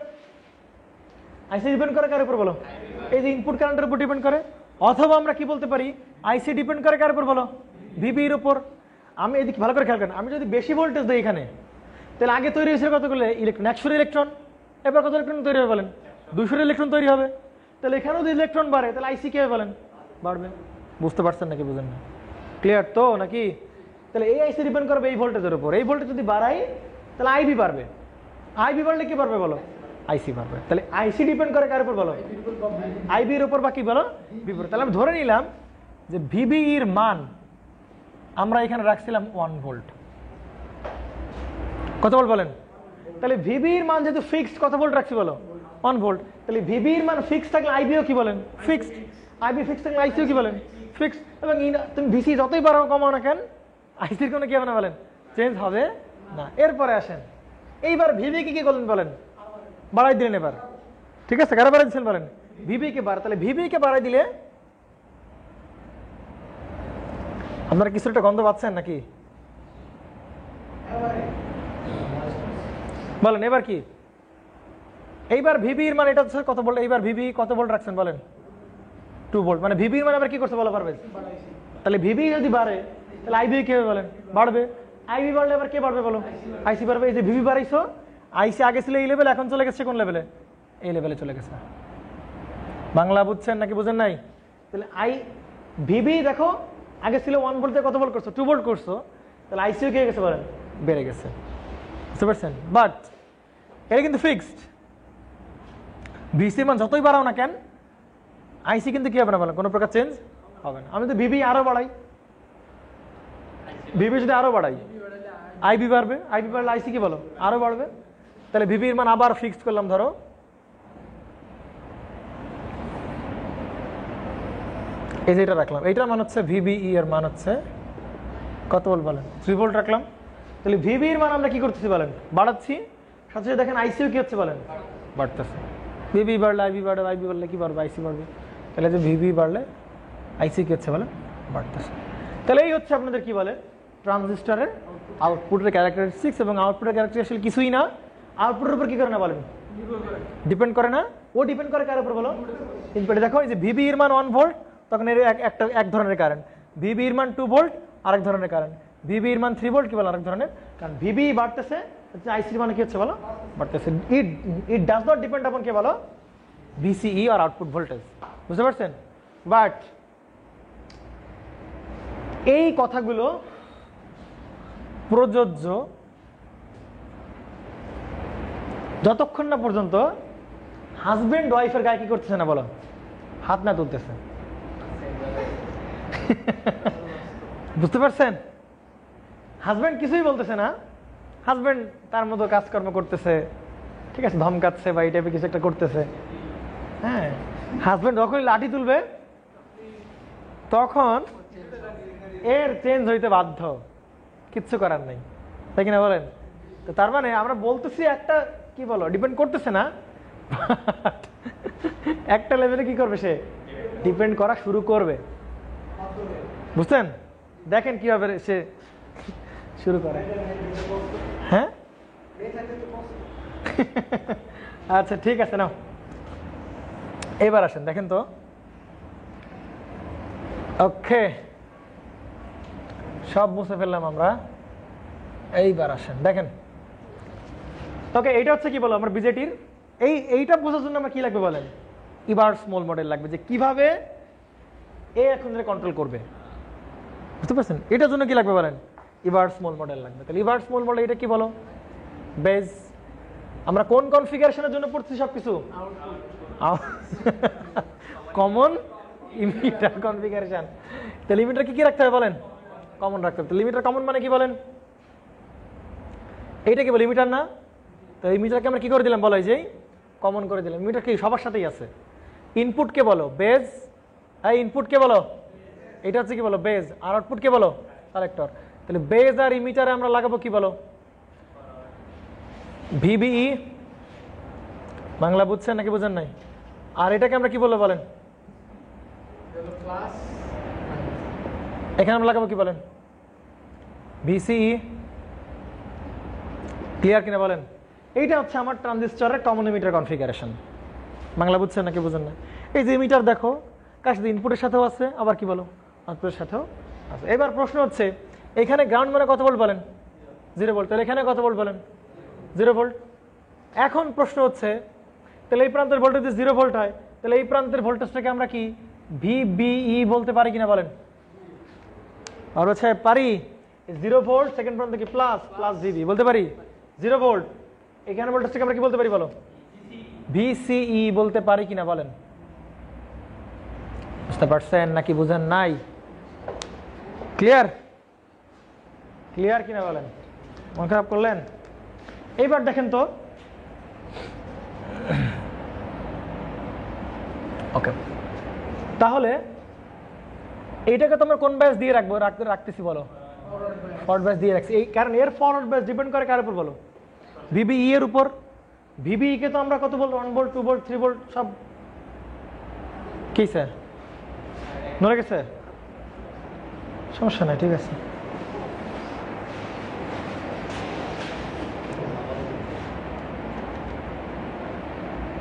আইসি ডিপেন্ড করে কার উপর বলো? এই যে ইনপুট কারেন্টের উপর ডিপেন্ড করে। অথবা আমরা কি বলতে পারি, আইসি ডিপেন্ড করে কার উপর বলো? ভিবির উপর। আমি এদিকে ভালো করে খেয়াল করেন, আমি যদি বেশি ভোল্টেজ দিই এখানে, তাহলে আগে তৈরি হয়েছিল কতগুলো ইলেকট্রন? 100 ইলেকট্রন। এবার কত ইলেকট্রন তৈরি হবে বলেন? 200 ইলেকট্রন তৈরি হবে। তাহলে এখানেও যদি ইলেকট্রন বাড়ে, তাহলে আইসি কি হবে বলেন? বাড়বে। বুঝতে পারছেন নাকি বুঝেন না? ক্লিয়ার তো নাকি? তাহলে এই আইসি ডিপেন্ড করবে এই ভোল্টেজের উপর। এই ভোল্টেজ যদি বাড়াই তাহলে আইবি বাড়বে। আইবি বাড়লে কি বাড়বে বলো? আইসি বাড়বে। তাহলে আইসি ডিপেন্ড করে কার উপর বলো? আইবির উপর বা কি বলো? বিপরীত। তাহলে আমি ধরে নিলাম যে ভিবি এর মান আমরা এখানে রাখছিলাম 1 ভোল্ট। কত ভোল্ট বলেন? তাহলে ভিবি এর মান যেহেতু ফিক্সড, কত ভোল্ট রাখছি বলো? 1 ভোল্ট। তাহলে ভিবি এর মান ফিক্সড থাকলে আইবিও কি বলেন? ফিক্সড। আইবি ফিক্সড থাকলে আইসিও কি বলেন? ফিক্সড। এবং তুমি ভিসি যতই বাড়াও কমাও না কেন, আইসির কোনো কি হবে না বলেন? চেঞ্জ হবে না। এরপরে আসেন, এইবার ভিবি কি করলেন বলেন? বাড়াই দিলেন এবার, ঠিক আছে? কারা বাড়াই দিচ্ছেন বলেন? ভিবি কে বাড়া। তাহলে ভিবি কে বাড়াই দিলে আপনারা কিছু একটা গন্ধ পাচ্ছেন নাকি বলেন? এবার কি? এইবার ভিবির মানে এটা হচ্ছে কত ভোল্ট? এইবার ভিবি কত ভোল্ট রাখছেন বলেন? 2 ভোল্ট। মানে ভিবির মানে আবার কি করতে বলা পারবে? তাহলে ভিবি যদি বাড়ে তাহলে আইবি কি হবে বলেন? বাড়বে। আইবি বাড়লে এবার কে বাড়বে বলো? আইসি বাড়বে। এই যে ভিবি বাড়াইছো, আইসি আগে ছিল এই লেভেল, এখন চলে গেছে কোন লেভেলে? এই লেভেলে চলে গেছে। বাংলা বুঝছেন নাকি বুঝেন নাই? তাহলে ভিবি দেখো আগে ছিল 1 ভোল্ট থেকে কত ভোল্ট করছো? 2 ভোল্ট করছো। তাহলে আইসিও কি হয়ে গেছে বলেন? বেড়ে গেছে। বুঝতে পারছেন? বাট এটা কিন্তু ফিক্সড। ভিসির মান যতই বাড়াও না কেন, আইসি কিন্তু কি হবে না বলেন? কোনো প্রকার চেঞ্জ হবে না। আমি তো ভিবি আরো বাড়াই, ভিবি যদি আরো বাড়াই আইবি বাড়বে। আইবি বাড়লে আইসি কি বলো? আরো বাড়বে। তাহলে ভিবির মান আবার ফিক্সড করলাম, ধরো এই যে এটা রাখলাম। এইটার মান হচ্ছে ভিবিই এর মান হচ্ছে কত ভোল্ট বলেন? 3 ভোল্ট রাখলাম। তাহলে ভিবি এর মান আমরা কি করতেছি বলেন? বাড়াচ্ছি। সাথে সাথে দেখেন আইসিও কি হচ্ছে বলেন? বাড়তেছে। ভিবি বাড়লে আইবি বাড়বে, আইবি বাড়লে কি বাড়বে? আইসি বাড়বে। তাহলে যে ভিবি বাড়লে আইসি কি হচ্ছে বলেন? বাড়তেছে। তাহলে এই হচ্ছে আপনাদের কি বলে? ট্রানজিস্টরের আউটপুটের ক্যারেক্টারিস্টিক্স, এবং আউটপুটের ক্যারেক্টারিস্টিক্স কিছুই না, আউটপুটের উপর কি করে না বলেন, ডিপেন্ড করে না। ও ডিপেন্ড করে কার উপর বলো, ইনপুটে। দেখো এই যে ভিবি এর মান 1 ভোল্ট, তখন এর এক ধরনের কারেন্ট, ভিবি এর মান 2 ভোল্ট আরেক ধরনের কারেন্ট, ভিবি এর মান 3 ভোল্ট কি বলো আরেক ধরনের, কারণ ভিবি বাড়তেছে, আইসির মানে কি হচ্ছে বলো, বাড়তেছে। ইট ডাজ নট ডিপেন্ড আপন কে বলো, ভিসিই আর আউটপুট ভোল্টেজ। বুঝতে পারছেন? বাট এই কথাগুলো প্রযোজ্য যতক্ষণ না পর্যন্ত হাজবেন্ড ওয়াইফের গায়ে কি করতেছে না বলো, হাত না তুলতেছে। বুঝতে পারছেন? হাজবেন্ড কিছুই বলতেছে না, হাজবেন্ড তার মতো কাজকর্ম করতেছে, ঠিক আছে, ধমকাচ্ছে বা এই টাইপের কিছু একটা করতেছে। হ্যাঁ, হাজবেন্ড যখনই লাঠি তুলবে তখন এর চেঞ্জ হইতে বাধ্য, কিচ্ছু করার নেই, তাই কিনা বলেন? তো তার মানে আমরা বলতেছি একটা কি বলো, ডিপেন্ড করতেছে না, একটা লেভেলে কি করবে, সে ডিপেন্ড করা শুরু করবে। বুঝছেন? দেখেন কিভাবে সে শুরু করে। হ্যাঁ, আচ্ছা ঠিক আছে, নাও এবার আসেন দেখেন তো। ওকে, সব মুছে ফেললাম আমরা, এইবার আসেন দেখেন। ওকে, এইটা হচ্ছে কি বলো আমার বিজেটির, এইটা বোঝার জন্য আমার কি লাগবে বলেন, ইবার স্মল মডেল লাগবে, যে কিভাবে এ এখন কন্ট্রোল করবে। বুঝতে পারছেন? এটার জন্য কি লাগবে বলেন, ইবার স্মল মডেল লাগবে। তাহলে ইবার স্মল মডেল এটা কি বলো, বেজ। আমরা কোন কনফিগারেশনের জন্য পড়ছি সবকিছু, কমন ইমিটার কনফিগারেশন। তাহলে লিমিটার কি কি রাখতে হবে বলেন, কমন রাখতে হবে। লিমিটার কমন মানে কি বলেন, এইটা কি বলে লিমিটার না? তো এই মিটারকে আমরা কি করে দিলাম বলো, এই যে কমন করে দিলাম। মিটার কি সবার সাথেই আছে। ইনপুট কে বলো, বেজ। হ্যাঁ, ইনপুট কে বলো, এটা হচ্ছে কি বলো, বেজ। আর আউটপুট কে বলো, কালেক্টর। তাহলে বেজ আর ইমিটারে আমরা লাগাবো কি বলো, ভিবিই। বাংলা বুঝছেন নাকি বুঝেন নাই? আর এটাকে আমরা কি বলবো বলেন, এখানে আমরা লাগাবো কি বলেন, ভিসিই। ক্লিয়ার কিনা বলেন? এইটা হচ্ছে আমার ট্রানজিস্টরের কমন ইমিটার কনফিগারেশন। বাংলা বুঝছেন নাকি বুঝেন না? এই যে ইমিটার দেখো, কার সাথে, ইনপুটের সাথেও আছে, আবার কি বলো, আউটপুটের সাথেও আছে। এবার প্রশ্ন হচ্ছে, এখানে গ্রাউন্ড মানে কত ভোল্ট বলেন, 0 ভোল্ট। তাহলে এখানে কত ভোল্ট বলেন, 0 ভোল্ট। এখন প্রশ্ন হচ্ছে, তাহলে এই প্রান্তের ভোল্টেজ যদি 0 ভোল্ট হয়, তাহলে এই প্রান্তের ভোল্টেজটাকে আমরা কি ভিবিই বলতে পারি কিনা বলেন? আর হচ্ছে পারি। 0 ভোল্ট সেকেন্ড প্রান্ত কি প্লাস ভিবি বলতে পারি, 0 ভোল্ট। এখানে ভোল্টেজটাকে আমরা কি বলতে পারি বলো, ভিসিই বলতে পারি কিনা বলেন? বুঝতে পারছেন নাকি বুঝেন নাই? ক্লিয়ার? ক্লিয়ার কিনা বলেন? মন খারাপ করলেন? এইবার দেখেন তো, ওকে, তাহলে এইটাকে তোমরা কোন ব্যাস দিয়ে রাখবো, রাখতেছি বলো, ফরওয়ার্ড ব্যাস দিয়ে রাখছি। এই কারণ এর ফরওয়ার্ড ব্যাস ডিপেন্ড করে কার উপর বলো, ভিবিই এর উপর। ভিবিই কে তো আমরা কত বলবো, 1 ভোল্ট 2 ভোল্ট 3 ভোল্ট সব কি স্যার নড়ে গেছে, সমস্যা নাই, ঠিক আছে।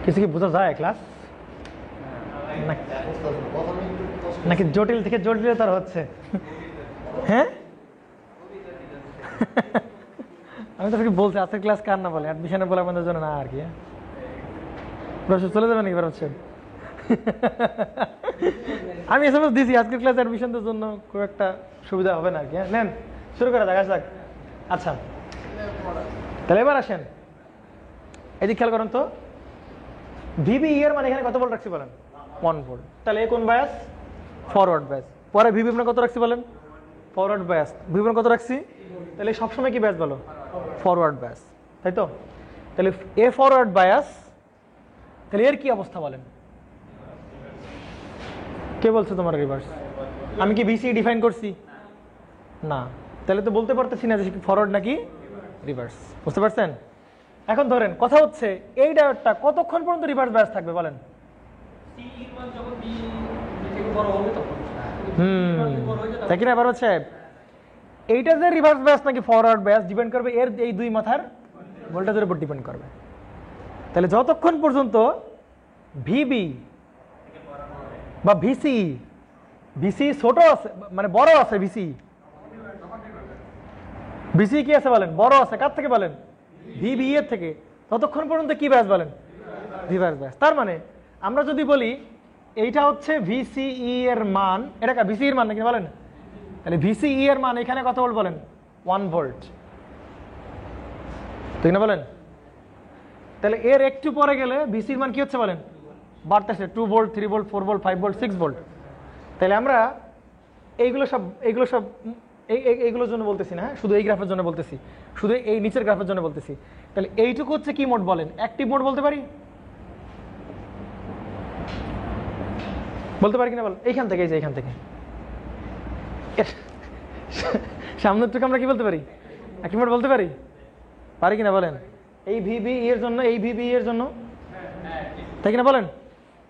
কিছু কি বোঝা যায় ক্লাস, নাকি জটিল থেকে জটিলতর হচ্ছে? হ্যাঁ, আমি তো বলছি আজকের ক্লাস কার না বলে, অ্যাডমিশনে বলে আপনাদের জন্য না আর কি। চলে যাবেন এবার হচ্ছে, আমি এসব দিছি আজকের ক্লাস অ্যাডমিশনদের জন্য খুব একটা সুবিধা হবে না আর কি। নেন শুরু করা যাক, যাক। আচ্ছা, তাহলে এবার আসেন, এদিক খেয়াল করেন তো, ভিবিই এর মানে এখানে কত ভোল্ট রাখছি বলেন, 1 ভোল্ট। তাহলে এ কোন বায়াস, ফরওয়ার্ড বায়াস। পরে ভিবি আমরা কত রাখছি বলেন, ফরওয়ার্ড বায়াস। ভিবি আমরা কত রাখছি, তাহলে সবসময় কি বায়াস বলো, ফরওয়ার্ড বায়াস, তাই তো? তাহলে এ ফরওয়ার্ড বায়াস, তাহলে এর কি অবস্থা বলেন, কে বলছে তোমার রিভার্স? আমি কি ভিসি ডিফাইন করছি না, তাহলে তো বলতে পারতেছি না যে ফরওয়ার্ড নাকি রিভার্স। বুঝতে পারছেন? এখন ধরেন কথা হচ্ছে, এই ডায়োডটা কতক্ষণ পর্যন্ত রিভার্স বায়াস থাকবে বলেন? তাই কিনা? এবার হচ্ছে এইটা যে রিভার্স ব্যাস নাকি ফরওয়ার্ড ব্যাস ডিপেন্ড করবে এর এই দুই মাথার ভোল্টেজের উপর ডিপেন্ড করবে। তাহলে যতক্ষণ পর্যন্ত ভিবি বা ভিসি, ভিসি ছোট আছে মানে বড় আছে, ভিসি ভিসি কি আছে বলেন, বড় আছে কার থেকে বলেন, ভিবি এর থেকে, ততক্ষণ পর্যন্ত কি ব্যাস বলেন, রিভার্স ব্যাস। তার মানে আমরা যদি বলি এইটা হচ্ছে ভিসিই এর মান, এটা ভিসি এর মান নাকি বলেন, তাহলে ভিসিই এর মান এখানে কত ভোল্ট বলেন, 1 ভোল্ট, ঠিক না বলেন? তাহলে এর একটু পরে গেলে ভিসির মান কি হচ্ছে বলেন, বাড়তেছে, 2 volt, 3 volt, 4 volt, 5 volt, 6 volt. তাহলে আমরা এইগুলো সব এইগুলোর জন্য বলতেছি না, শুধু এই গ্রাফের জন্য বলতেছি, শুধু এই নিচের গ্রাফের জন্য বলতেছি। তাহলে এইটুকু হচ্ছে কি মোড বলেন, অ্যাক্টিভ মোড বলতে পারি, বলতে পারি কিনা বল, এইখান থেকে, এই যে এইখান থেকে সামনেরটুকু আমরা কি বলতে পারি, অ্যাক্টিভ মোড বলতে পারি, পারি কিনা বলেন? এই ভিবি এর জন্য, এই ভিবি এর জন্য, তাই কিনা বলেন?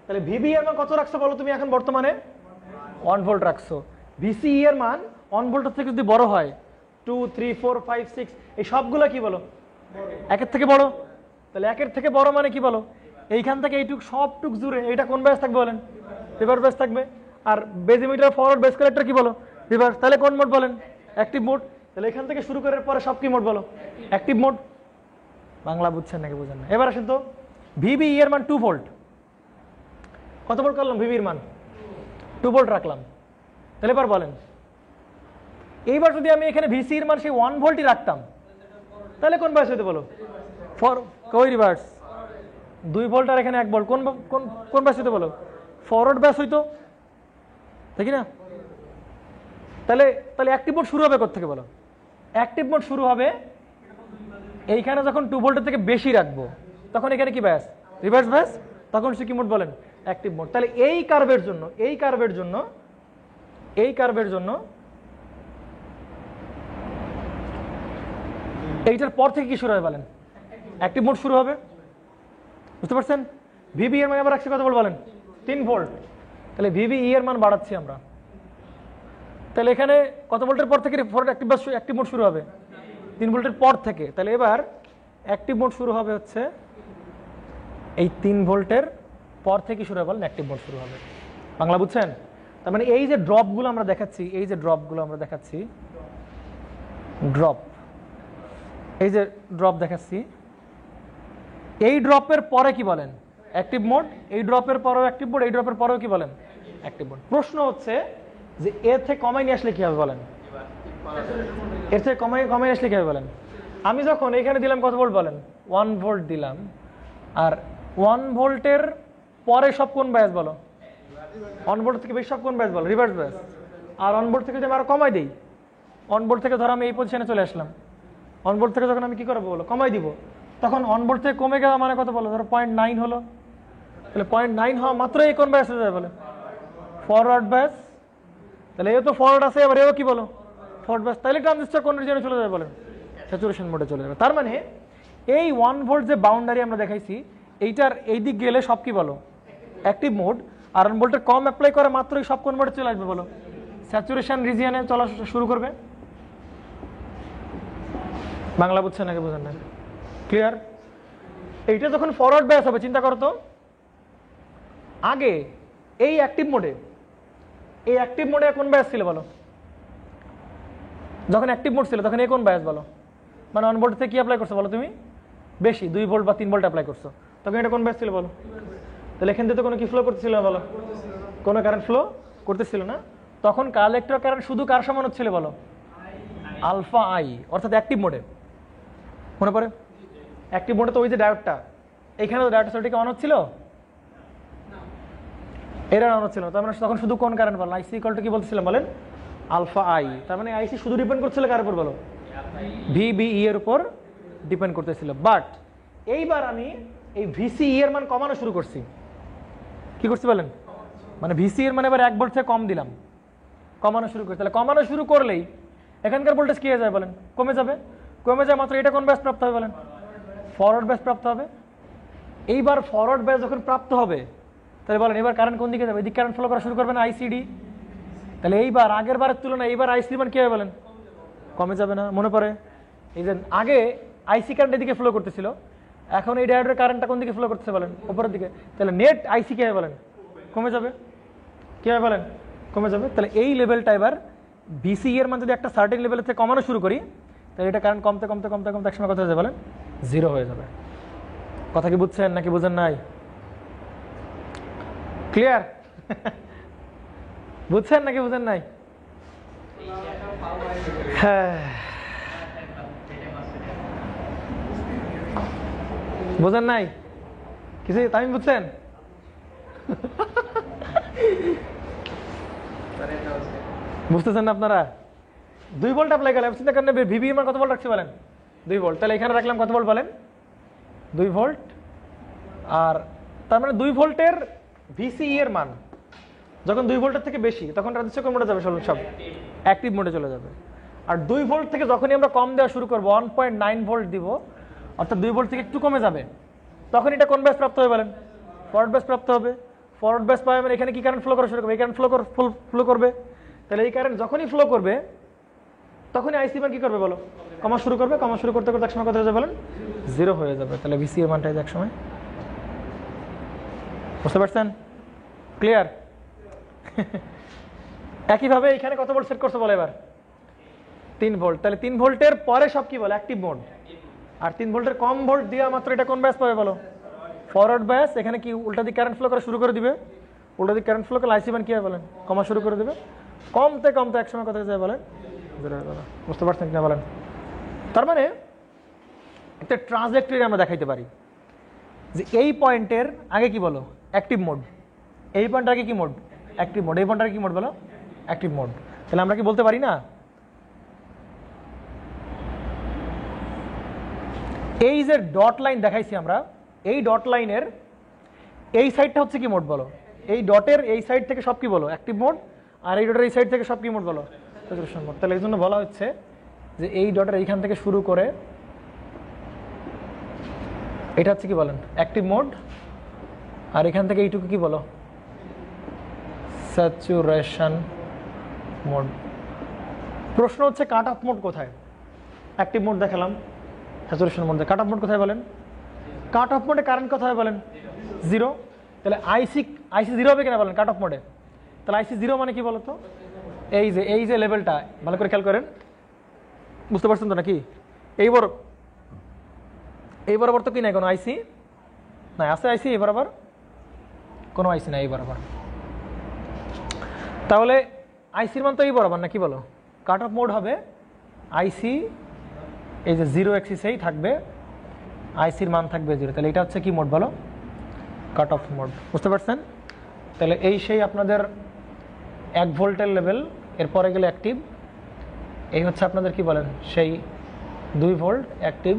তাহলে ভিবি এর মান কত রাখছো বলো তুমি এখন বর্তমানে, 1 ভোল্ট রাখছো। ভিসিই এর মান 1 ভোল্টের থেকে যদি বড় হয়, 2, 3, 4, 5, 6 এই সবগুলো কি বলো, একের থেকে বড়। তাহলে একের থেকে বড় মানে কি বলো, এইখান থেকে এইটুক সবটুক জুড়ে এইটা কোন ব্যাস থাকবে বলেন, রিভার্স ব্যাস থাকবে। আর বেজিমিটার ফরওয়ার্ড বেস কালেক্টর কি বলো, রিভার্স। তাহলে কোন মোড বলেন, অ্যাক্টিভ মোড। তাহলে এখান থেকে শুরু করার পরে সব কি মোড বলো, অ্যাক্টিভ মোড। বাংলা বুঝছেন নাকি বুঝেন না? এবার আসেন তো, ভিবিই এর মান 2 ভোল্ট, কত ভোল্ট করলাম, ভিবির মান 2 ভোল্ট রাখলাম। তাহলে এবার বলেন, এইবার যদি আমি এখানে ভিসি এর মান সেই 1 ভোল্টই রাখতাম, তাহলে কোন ব্যাস হইতে বলো, কই রিভার্স, 2 ভোল্ট আর এখানে 1 ভোল্ট, কোন কোন কোন ব্যাস হইতে বলো, ফরওয়ার্ড ব্যাস হইতো, ঠিক না? তাহলে তাহলে অ্যাক্টিভ মোড শুরু হবে কোথা থেকে বলো, অ্যাক্টিভ মোড শুরু হবে এইখানে যখন 2 ভোল্টের থেকে বেশি রাখবো, তখন এখানে কি ব্যাস, রিভার্স ব্যাস, তখন সে কি মোড বলেন, অ্যাক্টিভ মোড। তাহলে এই কার্ভের জন্য, এই কার্ভের জন্য, এই কার্ভের জন্য এইটার পর থেকে কি শুরু হবে বলেন, অ্যাক্টিভ মোড শুরু হবে, বুঝতে পারছেন? ভিবি এর মান আবার রাখছি কত ভোল্ট বলেন, 3 ভোল্ট। তাহলে ভিবিই এর মান বাড়াচ্ছি আমরা, তাহলে এখানে কত ভোল্টের পর থেকে অ্যাক্টিভ মোড শুরু হবে, 3 ভোল্টের পর থেকে। তাহলে এবার অ্যাক্টিভ মোড শুরু হবে হচ্ছে এই 3 ভোল্টের পর থেকে শুরু হবে বলেন, অ্যাক্টিভ মোড শুরু হবে। বাংলা বুঝছেন? তার মানে এই যে ড্রপগুলো আমরা দেখাচ্ছি, এই যে ড্রপগুলো আমরা দেখাচ্ছি, ড্রপ, এই যে ড্রপ দেখাচ্ছি, এই ড্রপের পরে কি বলেন, অ্যাক্টিভ মোড। এই ড্রপের পরেও অ্যাক্টিভ মোড, এই ড্রপের পরেও কি বলেন, অ্যাক্টিভ মোড। প্রশ্ন হচ্ছে যে এর থেকে কমাই নিয়ে আসলে কি হবে বলেন, এর থেকে কমাই আসলে কি হবে বলেন। আমি যখন এখানে দিলাম কত ভোল্ট বলেন, 1 ভোল্ট দিলাম, আর 1 ভোল্টের পরে সব কোন ব্যাস বলো, 1 ভোল্ট থেকে বেশি সব কোন ব্যাস বলো, রিভার্স ব্যাস। আর 1 ভোল্ট থেকে যদি আমি আরো কমাই দিই, 1 ভোল্ট থেকে ধরো আমি এই পজিশনে চলে আসলাম, 1 ভোল্ট থেকে যখন আমি কি করবো বলো, কমাই দিব, তখন 1 ভোল্ট থেকে কমে গেল মানে কত বলো, ধরো 0.9 হলো। তাহলে 0.9 হওয়া মাত্র এই কোন ব্যাস হয়ে যাবে বলে, ফরওয়ার্ড ব্যাস। তাহলে এও তো ফরওয়ার্ড আছে, এবার এও কি বলো, ফরওয়ার্ড ব্যাস। তাহলে ট্রানজিস্টর কোন রিজনে চলে যাবে বলেন, স্যাচুরেশন মোডে চলে যাবে। তার মানে এই 1 ভোল্ট যে বাউন্ডারি আমরা দেখাইছি, এইটার এই দিক গেলে সব কি বলো, অ্যাক্টিভ মোড। আর 1 ভোল্টের কম অ্যাপ্লাই করা মাত্রই সব কোন মোডে চলে আসবে বলো, স্যাচুরেশন রিজিয়নে চলা শুরু করবে। বাংলা বুঝছেন নাকি বুঝেন না? ক্লিয়ার? এইটা যখন ফরওয়ার্ড ব্যাস হবে, চিন্তা করো তো, আগে এই অ্যাক্টিভ মোডে, এই অ্যাক্টিভ মোডে কোন ব্যাস ছিল বলো, যখন অ্যাক্টিভ মোড ছিল তখন এই কোন ব্যাস বলো, মানে 1 ভোল্ট থেকে কি অ্যাপ্লাই করছো বলো তুমি, বেশি 2 ভোল্ট বা 3 ভোল্ট অ্যাপ্লাই করছো, তখন এটা কোন ব্যাস ছিল বলো। তাহলে এখান থেকে তো কোনো কি ফ্লো করতেছিল না বলো, কোনো কারেন্ট ফ্লো করতেছিল না। তখন কালেক্টর কারেন্ট শুধু কার সমান হচ্ছিল বলো, আলফা আই, অর্থাৎ অ্যাক্টিভ মোডে। মনে পড়ে অ্যাক্টিভ মোডে তো ওই যে ডায়োডটা, এখানে তো ডায়োডটা সেটিকে অন হচ্ছিল, এরা অন হচ্ছিল, তার মানে তখন শুধু কোন কারেন্ট বলো, আইসি ইকুয়াল টু কি বলতেছিলাম বলেন, আলফা আই। তার মানে আইসি শুধু ডিপেন্ড করছিল কার উপর বলো, ভিবিই এর উপর ডিপেন্ড করতেছিল। বাট এইবার আমি এই ভিসিই এর মান কমানো শুরু করছি, কি করছি বলেন, মানে ভিসি এর মানে এবার 1 ভোল্ট থেকে কম দিলাম, কমানো শুরু করছি। তাহলে কমানো শুরু করলেই এখানকার ভোল্টেজ কি হয়ে যাবে বলেন, কমে যাবে। কমে যায় মাত্র এটা কোন ব্যাস প্রাপ্ত হবে বলেন, ফরওয়ার্ড ব্যাস প্রাপ্ত হবে। এইবার ফরওয়ার্ড ব্যাস যখন প্রাপ্ত হবে, তাহলে বলেন এবার কারেন্ট কোন দিকে যাবে, এদিকে কারেন্ট ফলো করা শুরু করবে না, আইসিডি। তাহলে এইবার আগের বারের তুলনায় এইবার আইসির মান কি হবে বলেন, কমে যাবে না? মনে পড়ে এই যে আগে আইসি কারেন্ট এদিকে ফ্লো করতেছিল, এখন এই ডায়োডের কারেন্টটা কোন দিকে ফ্লো করতেছে বলেন? উপরের দিকে। তাহলে নেট আইসি কে বলেন? কমে যাবে। কি হয় বলেন? কমে যাবে। তাহলে এই লেভেলটা এবার ভিসি এর মান যদি একটা সার্টেন লেভেলের থেকে কমানো শুরু করি, তাহলে এটা কারেন্ট কমতে কমতে কমতে কমতে একসময় কত হয়ে যাবে বলেন? 0 হয়ে যাবে। কথা কি বুঝছেন নাকি বুঝেন নাই? ক্লিয়ার? বুঝছেন নাকি বুঝেন নাই? হ্যাঁ, বুঝেন নাই কিছু? তামিম বুঝছেন? বুঝতেছেন না আপনারা? 2 ভোল্ট অ্যাপ্লাই করলাম, চিন্তা করেন ভিভি এর মান কত ভোল্ট রাখছি বলেন? 2 ভোল্ট। তাহলে এখানে রাখলাম কত ভোল্ট বলেন? 2 ভোল্ট। আর তার মানে 2 ভোল্টের ভিসিই এর মান যখন 2 ভোল্টের থেকে বেশি, তখন ট্রানজিস্টর কোন মোডে যাবে? সব অ্যাক্টিভ মোডে চলে যাবে। আর 2 ভোল্ট থেকে যখনই আমরা কম দেওয়া শুরু করবো, 1.9 ভোল্ট দিব, অর্থাৎ 2 ভোল্ট থেকে একটু কমে যাবে, তখন এটা কোন ব্যাস প্রাপ্ত হবে বলেন? ফরওয়ার্ড ব্যাস প্রাপ্ত হবে। ফরওয়ার্ড ব্যাস পাবে মানে এখানে কি কারেন্ট ফ্লো করা শুরু করবে? এই কারেন্ট ফ্লো করবে। তাহলে এই কারেন্ট যখনই ফ্লো করবে, তখনই আইসি মান কি করবে বলো? কমা শুরু করবে। কমা শুরু করতে করতে একসময় কত হয়ে যাবে বলেন? 0 হয়ে যাবে। তাহলে ভিসি এর মানটা এক সময়, বুঝতে পারছেন? ক্লিয়ার? একইভাবে এখানে কত ভোল্ট সেট করছে বলে এবার? 3 ভোল্ট। তাহলে 3 ভোল্টের পরে সব কি বলে? Active mode. আর 3 ভোল্টের কম ভোল্ট দেওয়া মাত্র এটা কোন ব্যাস পাবে বলো? ফরওয়ার্ড ব্যাস। এখানে কি উল্টা দিকে কারেন্ট ফ্লো করা শুরু করে দিবে। উল্টা দিকে কারেন্ট ফ্লো করলে আইসি মান কি হয় বলেন? কমা শুরু করে দিবে। কমতে কমতে একসময় কত হয়ে যায় বলেন? 0 হয়ে যাবে। বুঝতে পারছেন কিনা বলেন? তার মানে একটা ট্রানজেক্টরি আমরা দেখাইতে পারি যে এই পয়েন্টের আগে কি বলো? Active mode. এই পয়েন্টের আগে কি মোড? Active mode. এই পয়েন্টের আগে কি মোড বলো? Active mode. তাহলে আমরা কি বলতে পারি না এই যে ডট লাইন দেখাইছি আমরা, এই ডট লাইনের এই সাইডটা হচ্ছে কি মোড বলো? এই ডটের এই সাইড থেকে সব কি বলো? Active mode. আর এই ডটের এই সাইড থেকে সব কি মোড বলো? Saturation mode. তাহলে এই জন্য বলা হচ্ছে যে এই ডটের এইখান থেকে শুরু করে এটা হচ্ছে কি বলেন? Active mode. আর এখান থেকে এইটুকু কি বলো? Saturation mode. প্রশ্ন হচ্ছে কাট অফ মোড কোথায়? অ্যাক্টিভ মোড দেখালাম, saturation mode. Cut off mode কোথায় বলেন? কাট অফ মোডে কারেন্ট কত হয় বলেন? 0। তাহলে আইসি 0 হবে কিনা বলেন কাট অফ মোডে? তাহলে আইসি 0 মানে কি বলতো? এই যে লেভেলটা ভালো করে খেয়াল করেন, বুঝতে পারছেন তো নাকি? এই বরাবর তো কি নাই কোনো আইসি নাই। আছে আইসি এই বরাবর? কোনো আইসি নাই এই বরাবর। তাহলে আইসির মান তো এই বরাবর না, কি বলো? কাট অফ মোড হবে আইসি এই যে 0 অ্যাক্সিসেই থাকবে, আইসির মান থাকবে 0। তাহলে এটা হচ্ছে কি মোড বলো? Cut off mode. বুঝতে পারছেন? তাহলে এই সেই আপনাদের 1 ভোল্টের লেভেল, এরপরে গেলে অ্যাক্টিভ। এই হচ্ছে আপনাদের কি বলেন? সেই 2 ভোল্ট অ্যাক্টিভ,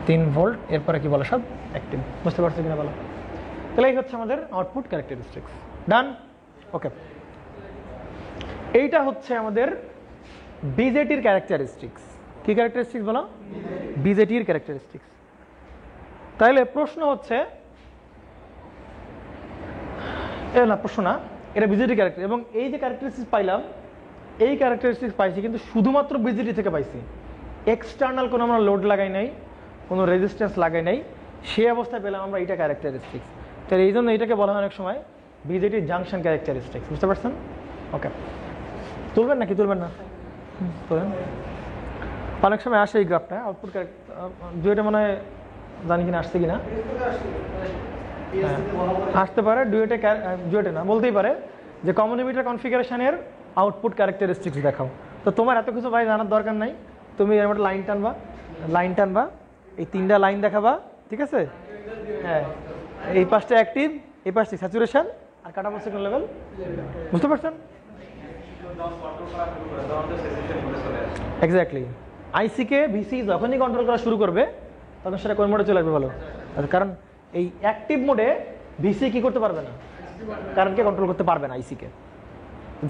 3 ভোল্ট, এরপরে কি বলো? সব অ্যাক্টিভ। বুঝতে পারছো কিনা বলো? তাহলে এই হচ্ছে আমাদের আউটপুট ক্যারেক্টারিস্টিক্স। ডান? ওকে। এইটা হচ্ছে আমাদের বিজেটির ক্যারেক্টারিস্টিক্স। কি ক্যারেক্টারিস্টিক্স বলো? বিজেটির ক্যারেক্টারিস্টিক্স। তাহলে প্রশ্ন হচ্ছে, না প্রশ্ন না, এটা বিজেটি ক্যারেক্টার। এবং এই যে ক্যারেক্টারিস্টিক্স পাইলাম, এই ক্যারেক্টারিস্টিক্স পাইছি কিন্তু শুধুমাত্র বিজেটি থেকে পাইছি। এক্সটার্নাল কোনো আমরা লোড লাগাই নাই, কোনো রেজিস্ট্যান্স লাগাই নাই, সেই অবস্থায় পেলাম আমরা এইটা ক্যারেক্টারিস্টিক্স। তাহলে এই জন্য এইটাকে বলা হয় অনেক সময় বিজেটির জাংশন ক্যারেক্টারিস্টিক্স। বুঝতে পারছেন? ওকে। তুলবেন নাকি তুলবেন না? তুলেন। অনেক সময় আসে এই গ্রাফটা আউটপুট ডুয়েটে, মনে হয় জানি কিনা আসছে কিনা, আসতে পারে। ডুয়েটে না, বলতেই পারে যে কমন এমিটার কনফিগারেশনের আউটপুট ক্যারেক্টারিস্টিক্স দেখাও। তো তোমার এত কিছু ভাই জানার দরকার নাই, তুমি এর মধ্যে লাইন টানবা, এই 3টা লাইন দেখাবা, ঠিক আছে? হ্যাঁ, এই পাশটা অ্যাক্টিভ, এই পাশটা স্যাচুরেশন, আর কাট অফ সেকেন্ড লেভেল। বুঝতে পারছেন? এক্স্যাক্টলি। আইসিকে ভিসি যখনই কন্ট্রোল করা শুরু করবে, তখন সেটা কোন মোডে চলে আসবে বলো? কারণ এই অ্যাক্টিভ মোডে ভিসি কি করতে পারবে না? কারেন্টকে কন্ট্রোল করতে পারবে না আইসিকে।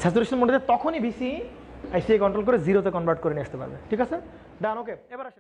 স্যাচুরেশন মোডে তখনই ভিসি আইসিকে কন্ট্রোল করে 0-তে কনভার্ট করে নিয়ে আসতে পারবে। ঠিক আছে? ডান? ওকে। এবার আসে